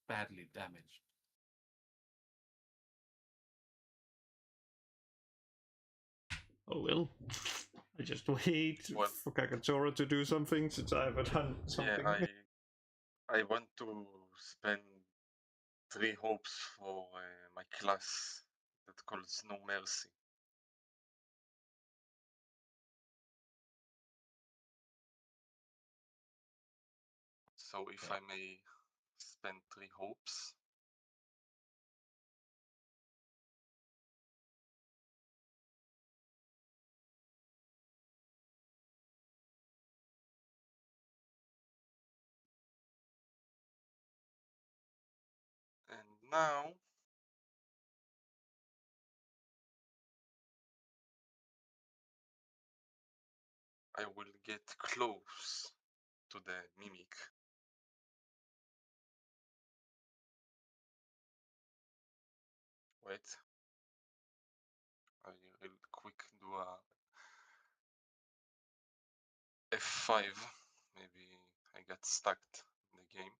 badly damaged. Oh well. I just wait Well- for Kakatora to do something since I haven't done something. Yeah, I want to spend 3 hopes for my class that calls No Mercy. So if Okay. I may spend 3 hopes. And now I will get close to the mimic. Wait. I will quick do a F5. Maybe I got stuck in the game.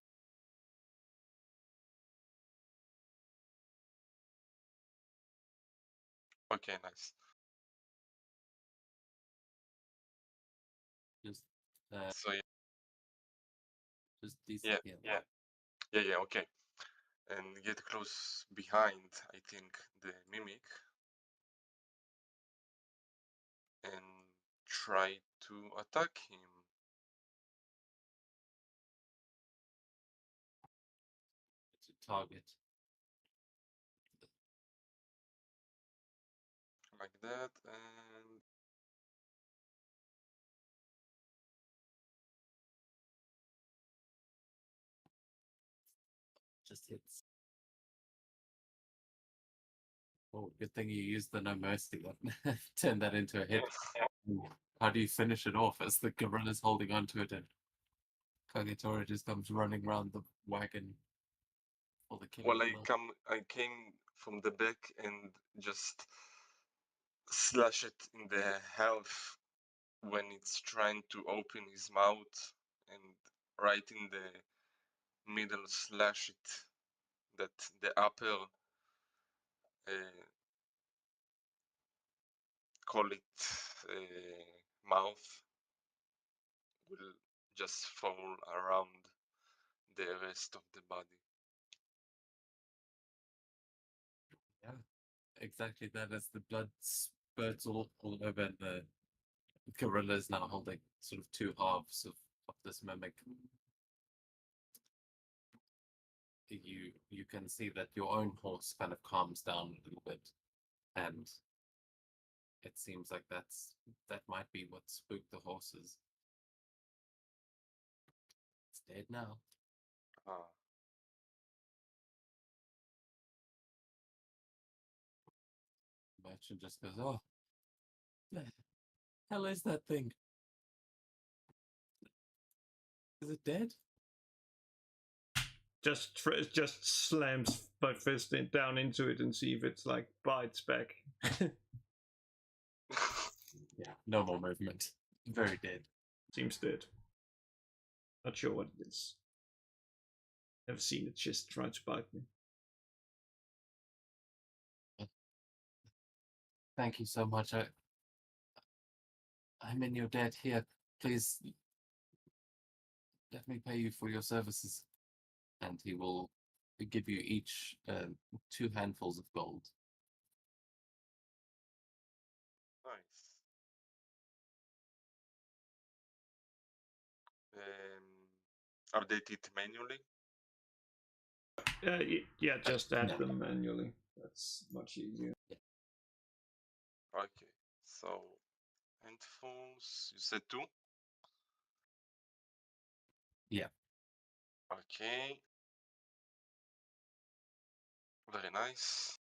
Okay, nice. Just, So just these. yeah, yeah, okay. And get close behind, I think, the mimic. And try to attack him. To target. Like that, and Just hits. Oh, good thing you used the no mercy one. Turn that into a hit. How do you finish it off as the gorilla's holding onto it and Kagetora just comes running around the wagon for the killing well, blow? I came from the back and just slash it in the half when it's trying to open his mouth, and right in the middle slash it, that the upper call it mouth will just fall around the rest of the body. Yeah, exactly that. As the blood spurts all over, and the gorilla is now holding sort of two halves of this mimic. You can see that your own horse kind of calms down a little bit, and it seems like that might be what spooked the horses. It's dead now. Ah, Merchant just goes, "Oh, the hell is that thing? Is it dead?" Just slams my fist down into it and see if it's like bites back. Yeah, no more movement. Very dead. Seems dead. Not sure what it is. Never seen it just try to bite me. Thank you so much. I'm in your debt here. Please let me pay you for your services. And he will give you each 2 handfuls of gold. nice. Update it manually. Yeah, just add No. them manually. That's much easier. Okay, so handfuls. You said 2. Yeah. Okay. Very nice.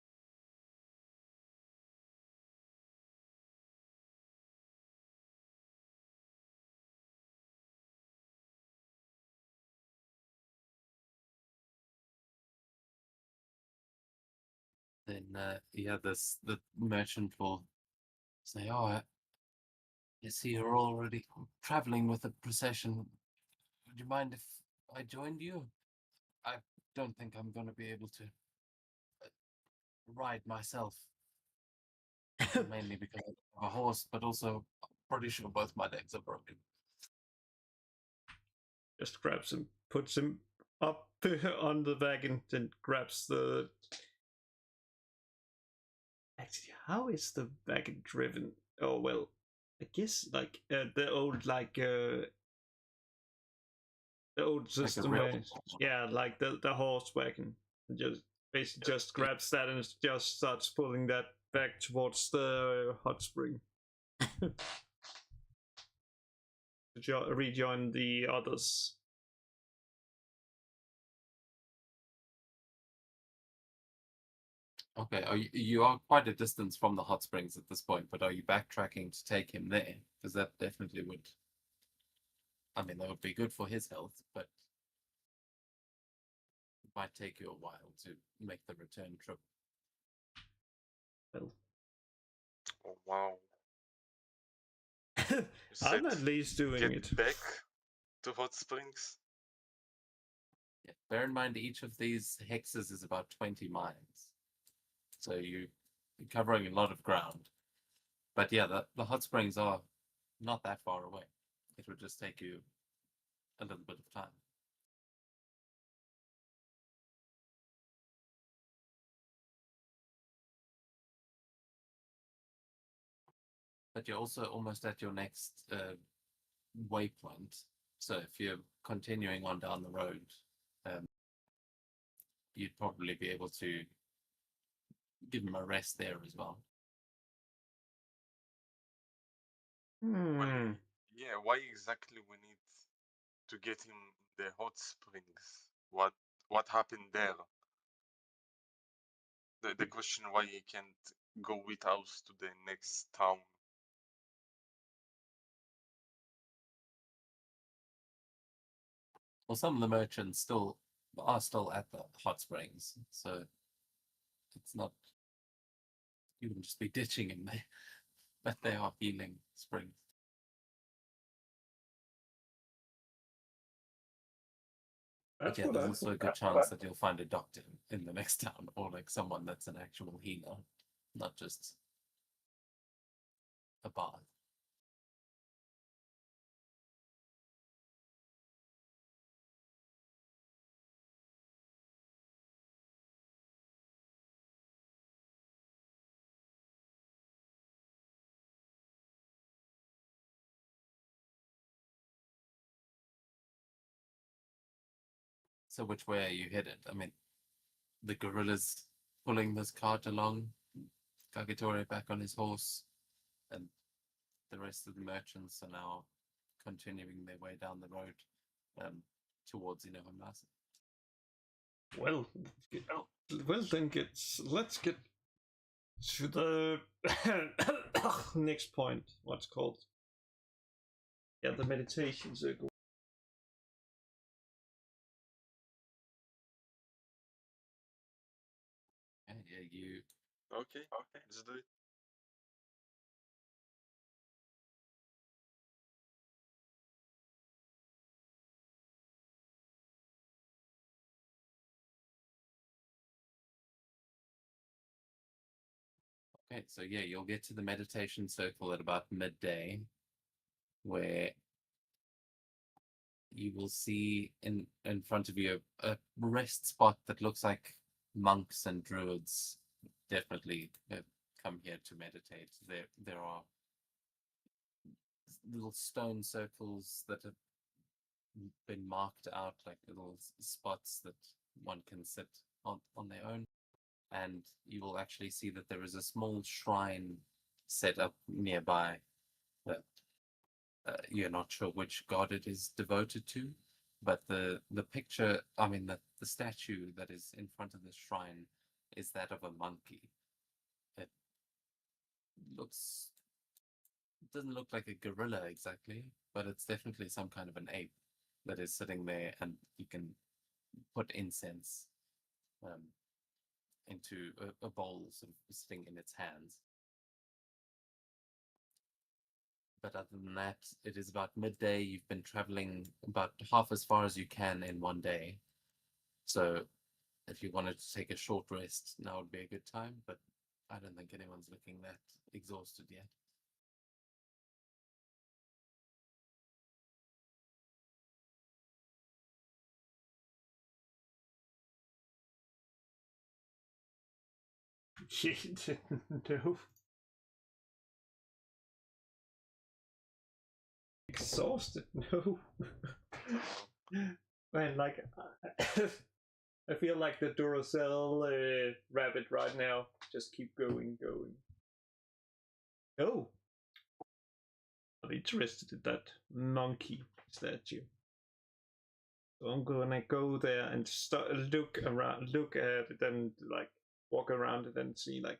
then the merchant will say, "Oh, I see you're already traveling with a procession. Would you mind if I joined you? I don't think I'm going to be able to ride myself, mainly because I have a horse, but also I'm pretty sure both my legs are broken." Just grabs him, puts him up on the wagon, then grabs the. Actually, how is the wagon driven? Oh well, I guess like the old the old Like a system. real Where, yeah, like the horse wagon. Just basically just grabs that and just starts pulling that back towards the hot spring. To rejoin the others. Okay, you are quite a distance from the hot springs at this point, but are you backtracking to take him there? Because that definitely would. I mean, that would be good for his health, but it might take you a while to make the return trip. Well, Oh wow. You I'm said at least doing get it. back to Hot Springs? Yeah. Bear in mind, each of these hexes is about 20 miles. So you're covering a lot of ground. But yeah, the hot springs are not that far away. It would just take you a little bit of time. But you're also almost at your next waypoint. So if you're continuing on down the road, you'd probably be able to give him a rest there as well. Hmm. Yeah, why exactly we need to get him in the hot springs? What happened there? The question why he can't go with us to the next town. Well, some of the merchants are still at the hot springs, so it's not, you wouldn't just be ditching him there, but they are healing springs. But yeah, there's also a good chance that you'll find a doctor in the next town, or like someone that's an actual healer, not just a bard. So which way are you headed? I mean, the gorilla's pulling this cart along, Kagetora back on his horse, and the rest of the merchants are now continuing their way down the road towards Inohamasa. Well, then let's get to the next point. What's called? Yeah, the meditation circle. And yeah, you Okay, let's do it. okay, so yeah, you'll get to the meditation circle at about midday, where you will see in front of you a rest spot that looks like monks and druids definitely come here to meditate. There are little stone circles that have been marked out, like little spots that one can sit on their own. And you will actually see that there is a small shrine set up nearby that you're not sure which god it is devoted to, but the picture, I mean, the statue that is in front of the shrine is that of a monkey. It doesn't look like a gorilla exactly, but it's definitely some kind of an ape that is sitting there, and you can put incense into a bowl sort of sitting in its hands. But other than that, it is about midday. You've been traveling about half as far as you can in one day. So if you wanted to take a short rest, now would be a good time. But I don't think anyone's looking that exhausted yet. Shit, no. Exhausted, no. Man, like, I feel like the Duracell rabbit right now. Just keep going. Oh, I'm interested in that monkey statue. So I'm gonna go there and look at it, and like walk around it and see like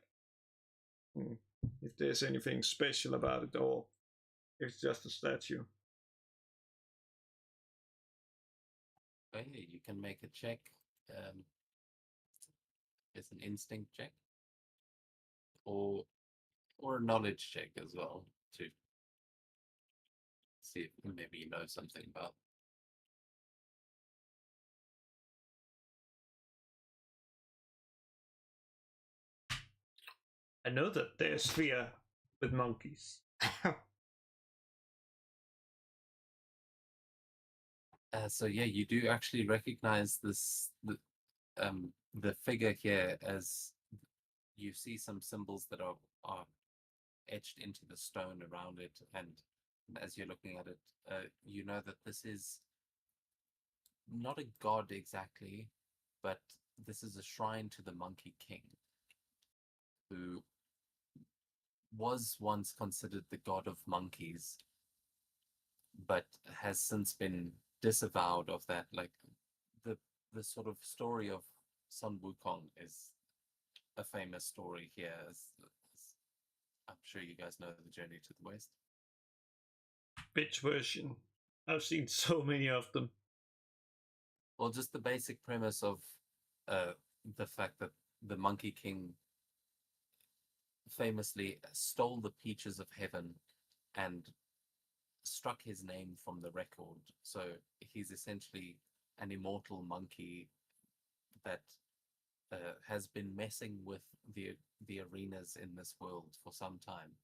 if there's anything special about it, or if it's just a statue. Okay, you can make a check. It's an instinct check, or a knowledge check as well to see if maybe you know something about. I know that there's fear with monkeys. So yeah, you do actually recognize the figure here, as you see some symbols that are etched into the stone around it, and as you're looking at it, you know that this is not a god exactly, but this is a shrine to the Monkey King, who was once considered the god of monkeys, but has since been disavowed of that. Like the sort of story of Sun Wukong is a famous story here. As I'm sure you guys know the Journey to the West. Bitch version. I've seen so many of them. Well, just the basic premise of the fact that the Monkey King famously stole the peaches of heaven and struck his name from the record. So he's essentially an immortal monkey that has been messing with the arenas in this world for some time.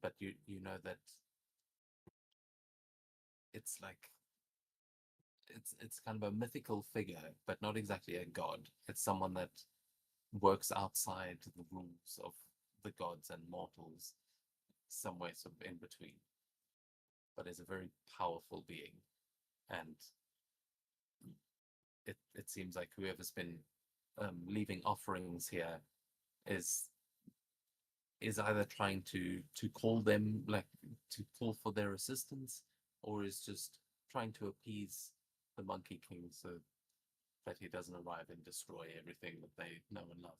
But you know that it's like it's kind of a mythical figure, but not exactly a god. It's someone that works outside the rules of the gods and mortals, somewhere sort of in between, but is a very powerful being. And it seems like whoever's been leaving offerings here is either trying to call them, like to call for their assistance, or is just trying to appease the Monkey King so that he doesn't arrive and destroy everything that they know and love.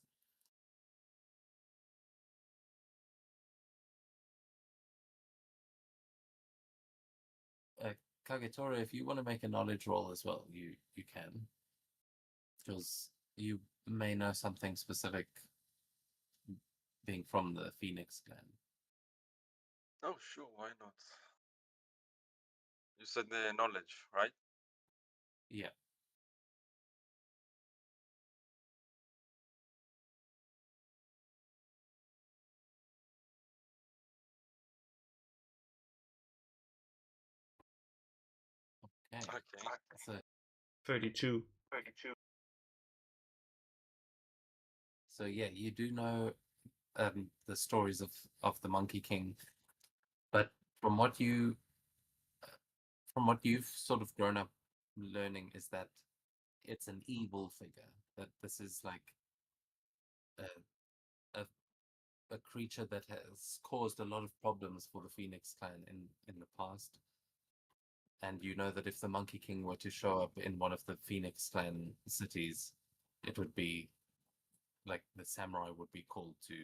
Kagetora, if you want to make a knowledge roll as well, you can, because you may know something specific, being from the Phoenix clan. Oh, sure, why not? You said the knowledge, right? Yeah. Okay. Okay. So 32. So yeah, you do know the stories of the Monkey King, but from what you've sort of grown up learning is that it's an evil figure. That this is like a creature that has caused a lot of problems for the Phoenix clan in the past. And you know that if the Monkey King were to show up in one of the Phoenix clan cities, it would be like the samurai would be called to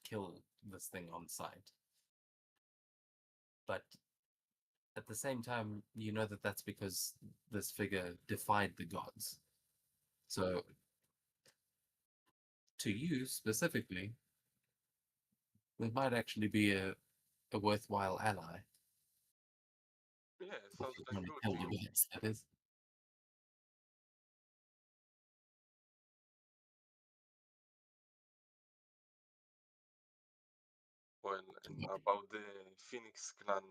kill this thing on sight. But at the same time, you know that that's because this figure defied the gods. So to you specifically, we might actually be a worthwhile ally. Yeah, If sounds you like want to good. kill your guys, that is. Well, and about the Phoenix clan,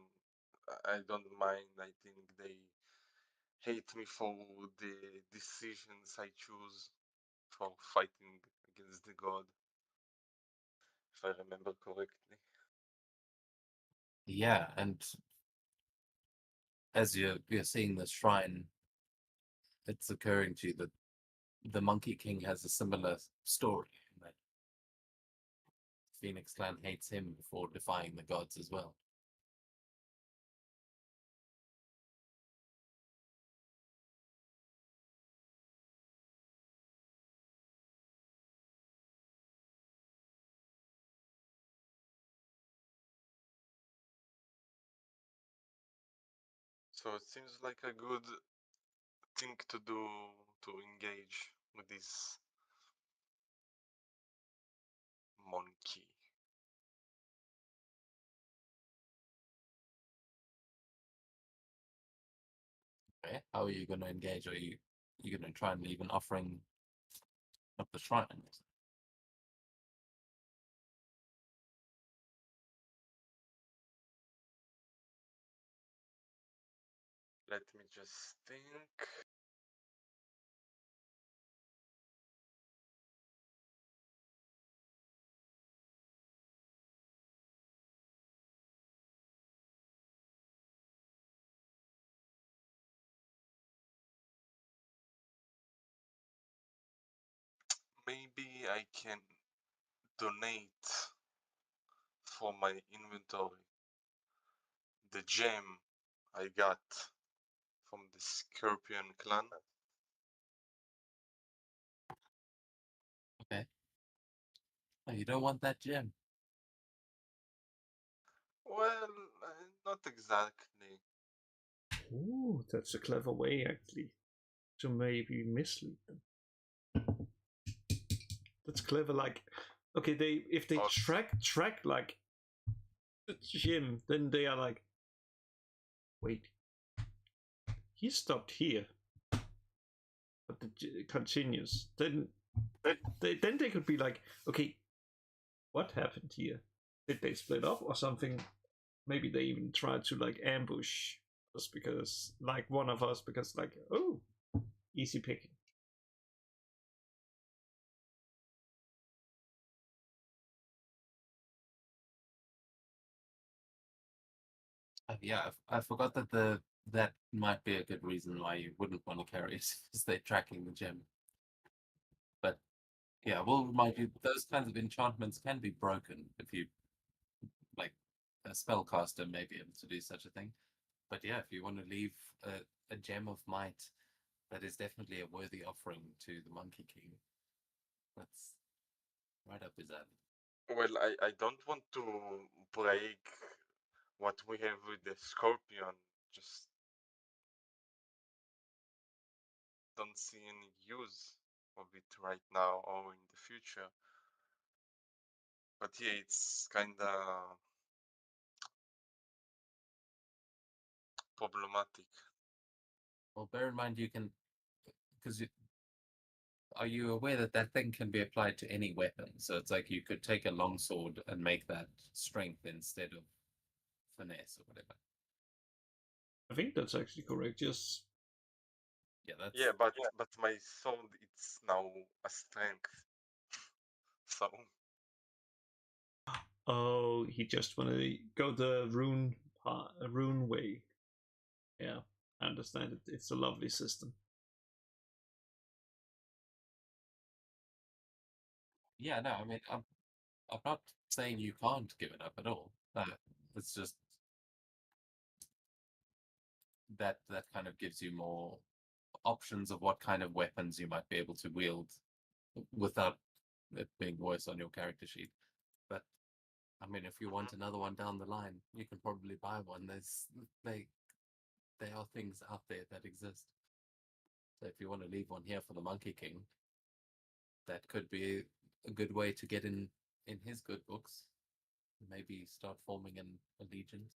I don't mind. I think they hate me for the decisions I choose for fighting against the god, if I remember correctly. Yeah, and as you're seeing the shrine, it's occurring to you that the Monkey King has a similar story. That Phoenix Clan hates him for defying the gods as well. So it seems like a good thing to do to engage with this monkey. Okay? How are you going to engage? Are you going to try and leave an offering of the shrine? Let me just think. Maybe I can donate from my inventory the gem I got from the Scorpion clan. Okay. Oh, you don't want that gem. Well, not exactly. Ooh, that's a clever way, actually, to maybe mislead them. That's clever. Like, okay, if they Oh, track like the gym, then they are like, wait, he stopped here, but it continues. Then they could be like, okay, what happened here? Did they split up or something? Maybe they even tried to like ambush us because like one of us because like, oh, easy picking. Yeah, I forgot that that might be a good reason why you wouldn't want to carry it, because they're tracking the gem. But yeah, we'll remind you, those kinds of enchantments can be broken if you, like, a spellcaster may be able to do such a thing. But yeah, if you want to leave a gem of might, that is definitely a worthy offering to the Monkey King. That's right up his alley. well, I don't want to break what we have with the Scorpion. Just don't see any use of it right now or in the future. But yeah, it's kinda problematic. Well, bear in mind you can, because are you aware that that thing can be applied to any weapon? So it's like you could take a longsword and make that strength instead of finesse or whatever. I think that's actually correct. Yes. Yeah, that's Yeah, but my sword it's now a strength. So Oh, he just want to go the rune way. Yeah, I understand it. It's a lovely system. yeah. No, I mean, I'm not saying you can't give it up at all. It's just that kind of gives you more options of what kind of weapons you might be able to wield without it being worse on your character sheet. But I mean, if you want another one down the line, you can probably buy one. They there are things out there that exist. So if you want to leave one here for the Monkey King, that could be a good way to get in his good books. Maybe start forming an allegiance.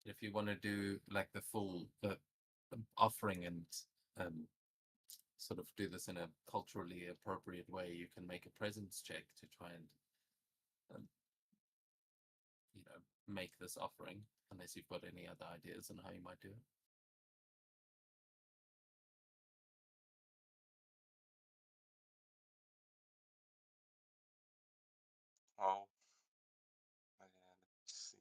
If you want to do like the full offering and sort of do this in a culturally appropriate way, you can make a presence check to try and make this offering, unless you've got any other ideas on how you might do it. Wow. Let's see.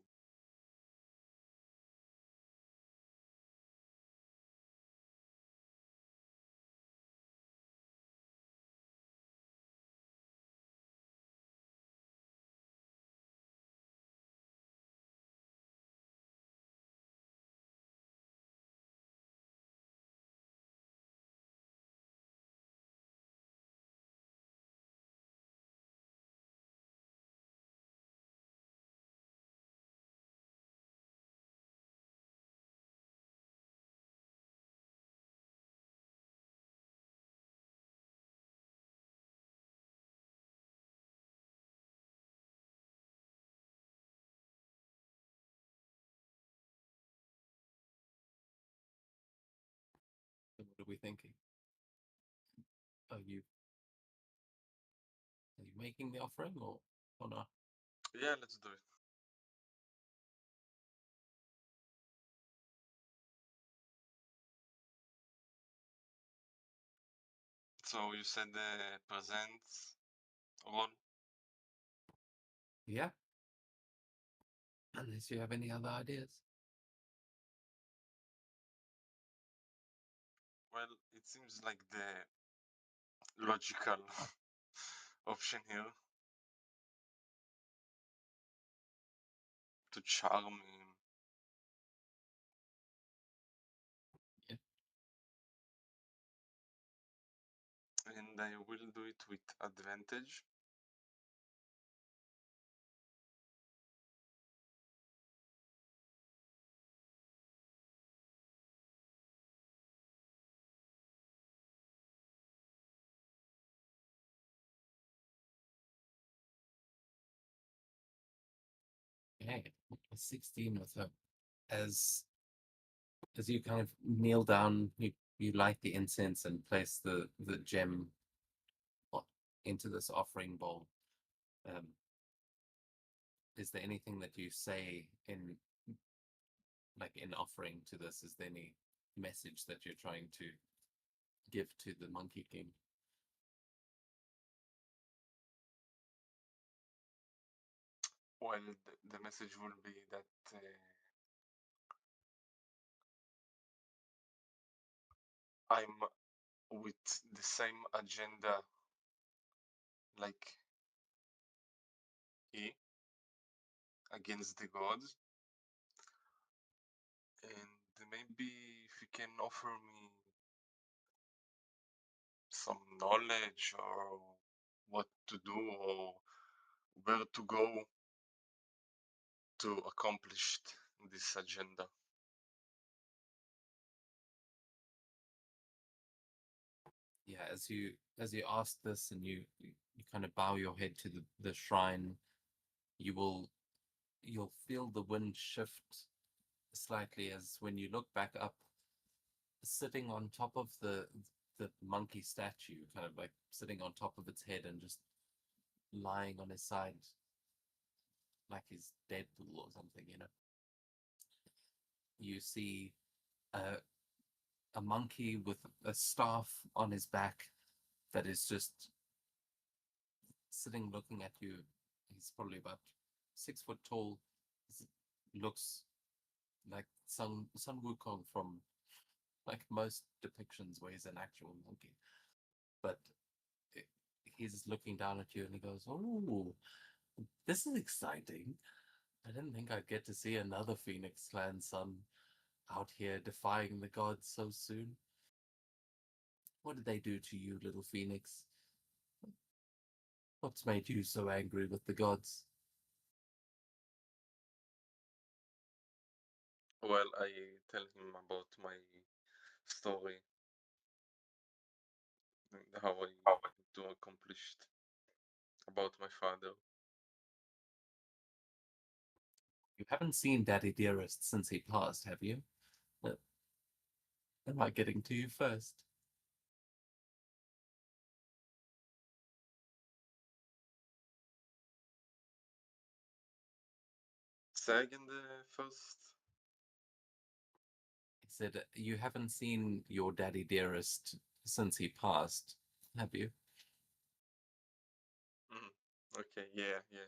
So what are we thinking? Are you making the offering or not? Yeah, let's do it. So you said presents, Ron? Yeah. Unless you have any other ideas. Well, it seems like the logical option here to charm him. Yeah. And I will do it with advantage. Okay. 16 with her. As you kind of kneel down, you light the incense and place the gem into this offering bowl. Is there anything that you say in offering to this? Is there any message that you're trying to give to the Monkey King? Well, the message will be that I'm with the same agenda like he against the gods, and maybe if you can offer me some knowledge or what to do or where to go to accomplish this agenda. Yeah, as you ask this and you kind of bow your head to the shrine, you'll feel the wind shift slightly as when you look back up, sitting on top of the monkey statue, kind of like sitting on top of its head and just lying on his side like he's Deadpool or something, You see a monkey with a staff on his back that is just sitting looking at you. He's probably about 6 foot tall. Looks like Sun Wukong from like most depictions where he's an actual monkey. But he's looking down at you and he goes, "Oh, this is exciting. I didn't think I'd get to see another Phoenix Clan son out here defying the gods so soon. What did they do to you, little Phoenix? What's made you so angry with the gods?" Well, I tell him about my story and how I to accomplished about my father. You haven't seen Daddy Dearest since he passed, have you? Uh, Am I getting to you first? Say again the first. He said, You haven't seen your Daddy Dearest since he passed, have you? Okay, yeah, yeah.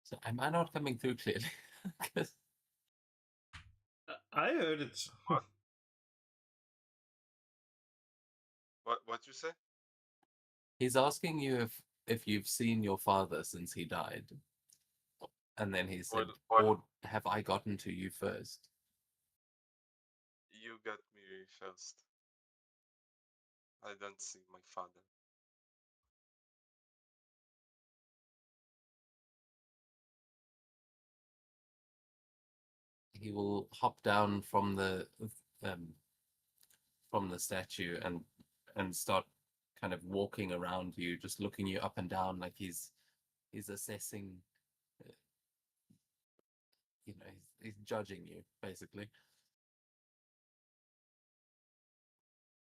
So am I not coming through clearly? 'Cause I heard it. What you say? he's asking you if you've seen your father since he died. And then he said, Well, Or have I gotten to you first? you got me first. I don't see my father. He will hop down um, from the statue and start kind of walking around you, just looking you up and down like he's assessing, uh, he's judging you basically.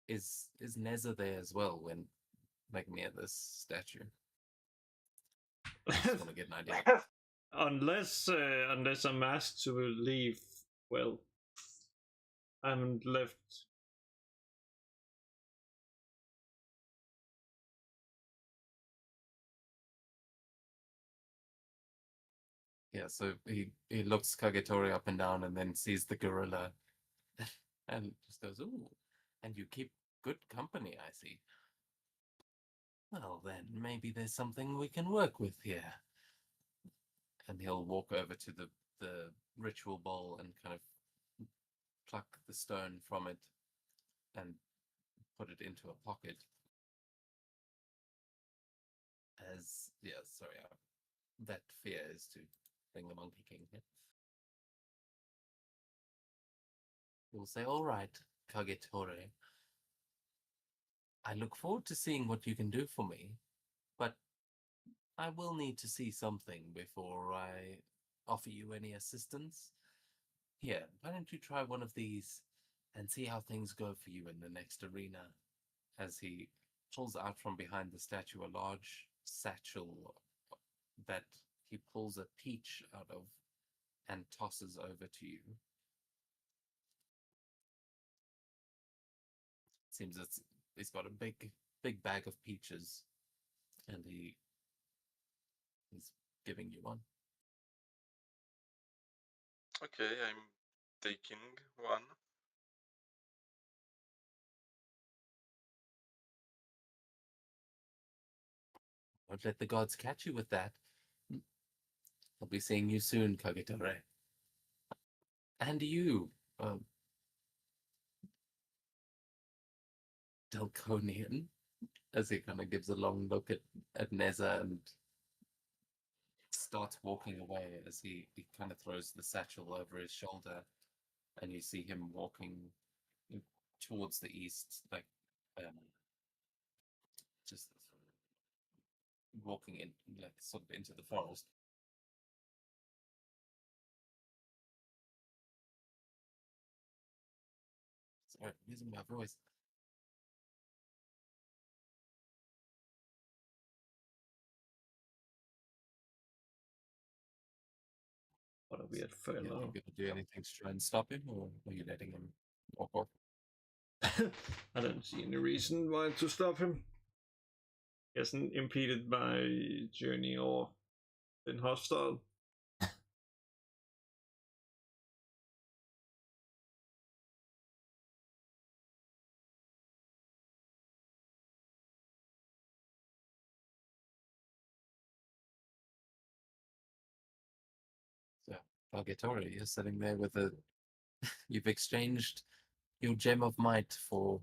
Is Neza there as well when like near this statue? I just want to get an idea. Unless I'm asked to leave, well, I'm left. Yeah, so he looks Kagetori up and down and then sees the gorilla and just goes, "Ooh, and you keep good company, I see. Well, then maybe there's something we can work with here." And he'll walk over to the ritual bowl and kind of pluck the stone from it and put it into a pocket. As yeah, sorry, that fear is to bring the Monkey King here. He'll say, "All right, Kagetore. I look forward to seeing what you can do for me, but I will need to see something before I offer you any assistance. Here, why don't you try one of these and see how things go for you in the next arena?" As he pulls out from behind the statue a large satchel that he pulls a peach out of and tosses over to you. Seems he's got a big bag of peaches, and he's giving you one. Okay, I'm taking one. Don't let the gods catch you with that. I'll be seeing you soon, Kagetore. And you, Delconian, as he kind of gives a long look at Neza and starts walking away as he kind of throws the satchel over his shoulder, and you see him walking towards the east, like just walking in, like sort of into the forest. Sorry, I'm losing my voice. What a weird Yeah, are you fellow. going to do anything to try and stop him, or are you letting him walk off? I don't see any reason why to stop him. He hasn't impeded my journey or been hostile. So Valgatori is sitting there with a You've exchanged your gem of might for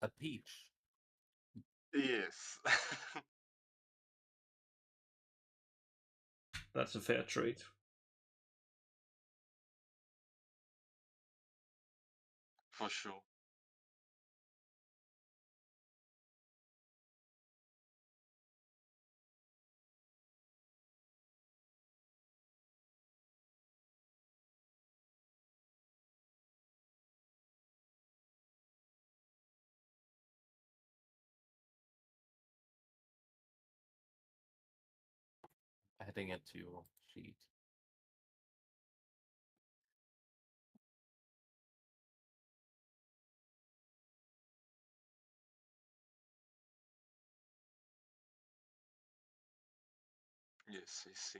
a peach. Yes. That's a fair trade. For sure. Adding it to your sheet. Yes, I see.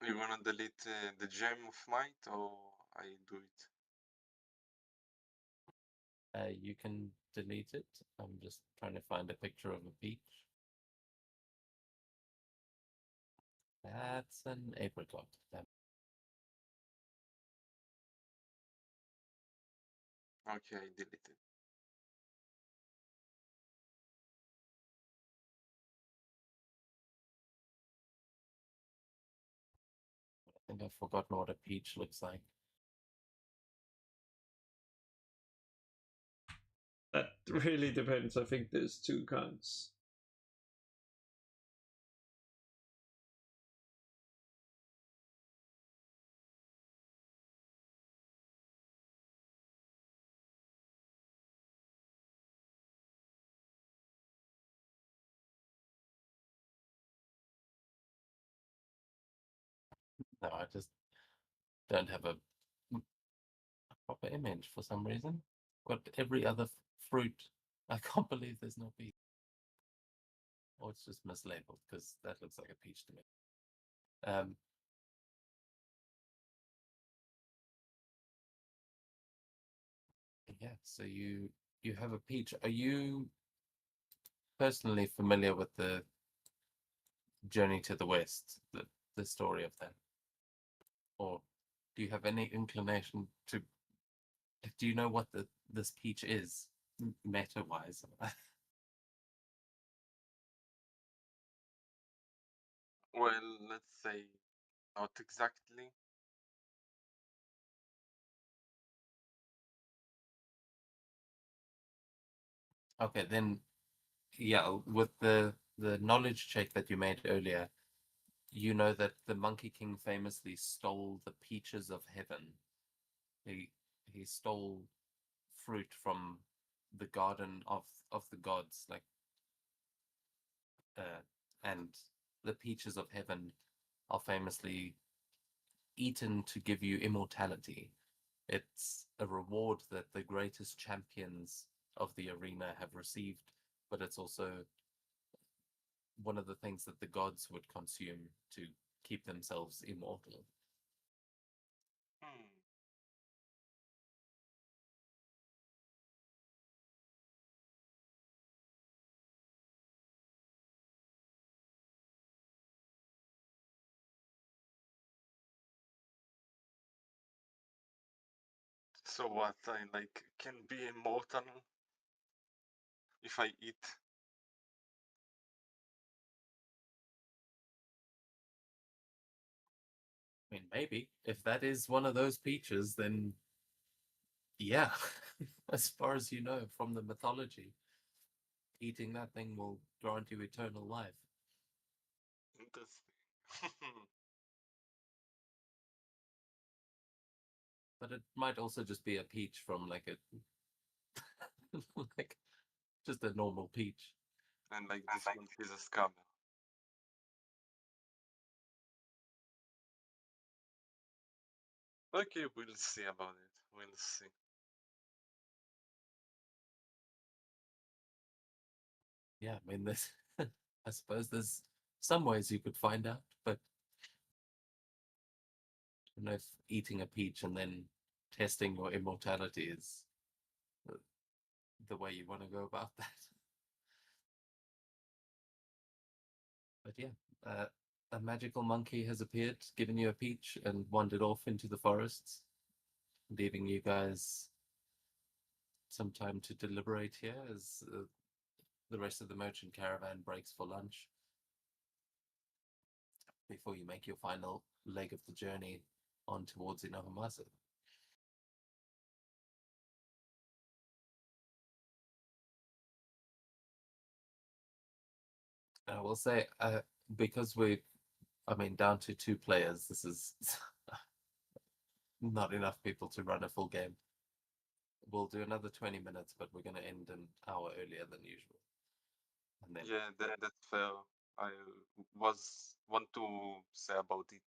You wanna delete the gem of might, or I do it? You can delete it. I'm just trying to find a picture of a peach. That's an apricot. Okay, I delete it. I think I've forgotten what a peach looks like. That really depends. I think there's two kinds. No, I just don't have a proper image for some reason. Got every other fruit. I can't believe there's no peach. Or it's just mislabeled because that looks like a peach to me. Yeah, so you have a peach. Are you personally familiar with the Journey to the West, the story of that? Or do you have any inclination to do you know what this peach is meta wise? Well, let's say not exactly. Okay, then yeah, with the knowledge check that you made earlier, you know that the Monkey King famously stole the peaches of heaven. He stole fruit from the garden of the gods, like and the peaches of heaven are famously eaten to give you immortality. It's a reward that the greatest champions of the arena have received, but it's also one of the things that the gods would consume to keep themselves immortal. Hmm. So what? I like can be immortal if I eat. I mean, maybe if that is one of those peaches, then yeah, as far as you know from the mythology, eating that thing will grant you eternal life. Interesting. But it might also just be a peach from like a like just a normal peach. And like this one is a scammer. Okay, we'll see about it. We'll see. Yeah, I mean, there's I suppose there's some ways you could find out, but I don't know if eating a peach and then testing your immortality is the way you want to go about that. But yeah, a magical monkey has appeared, given you a peach, and wandered off into the forests, leaving you guys some time to deliberate here as the rest of the merchant caravan breaks for lunch before you make your final leg of the journey on towards Inohamasa. I will say, because down to 2 players, this is not enough people to run a full game. We'll do another 20 minutes, but we're going to end an hour earlier than usual. And then, Yeah, that's fair. I was want to say about it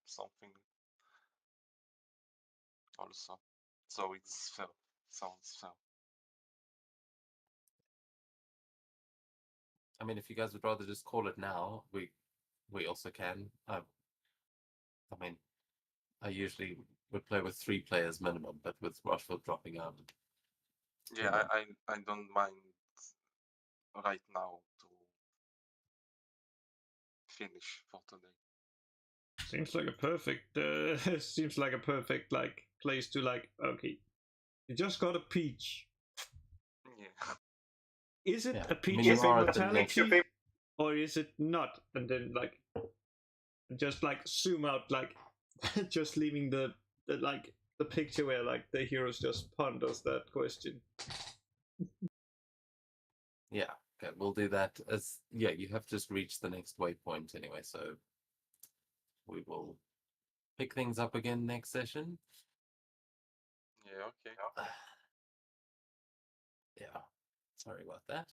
something also. So it's fair. Sounds fair. I mean, if you guys would rather just call it now, we also can. I mean, I usually would play with 3 players minimum, but with Rushfield dropping out. Yeah, I don't mind right now to finish for today. Seems like a perfect. Seems like a perfect place to Okay, you just got a peach. Yeah. Is it Yeah, a I peach mean, of you are at the immortality, or is it not? And then just zoom out, just leaving the picture where the heroes just ponders that question. Yeah, okay, we'll do that as you have just reached the next waypoint anyway, so we will pick things up again next session. Yeah, okay. Yeah, sorry about that.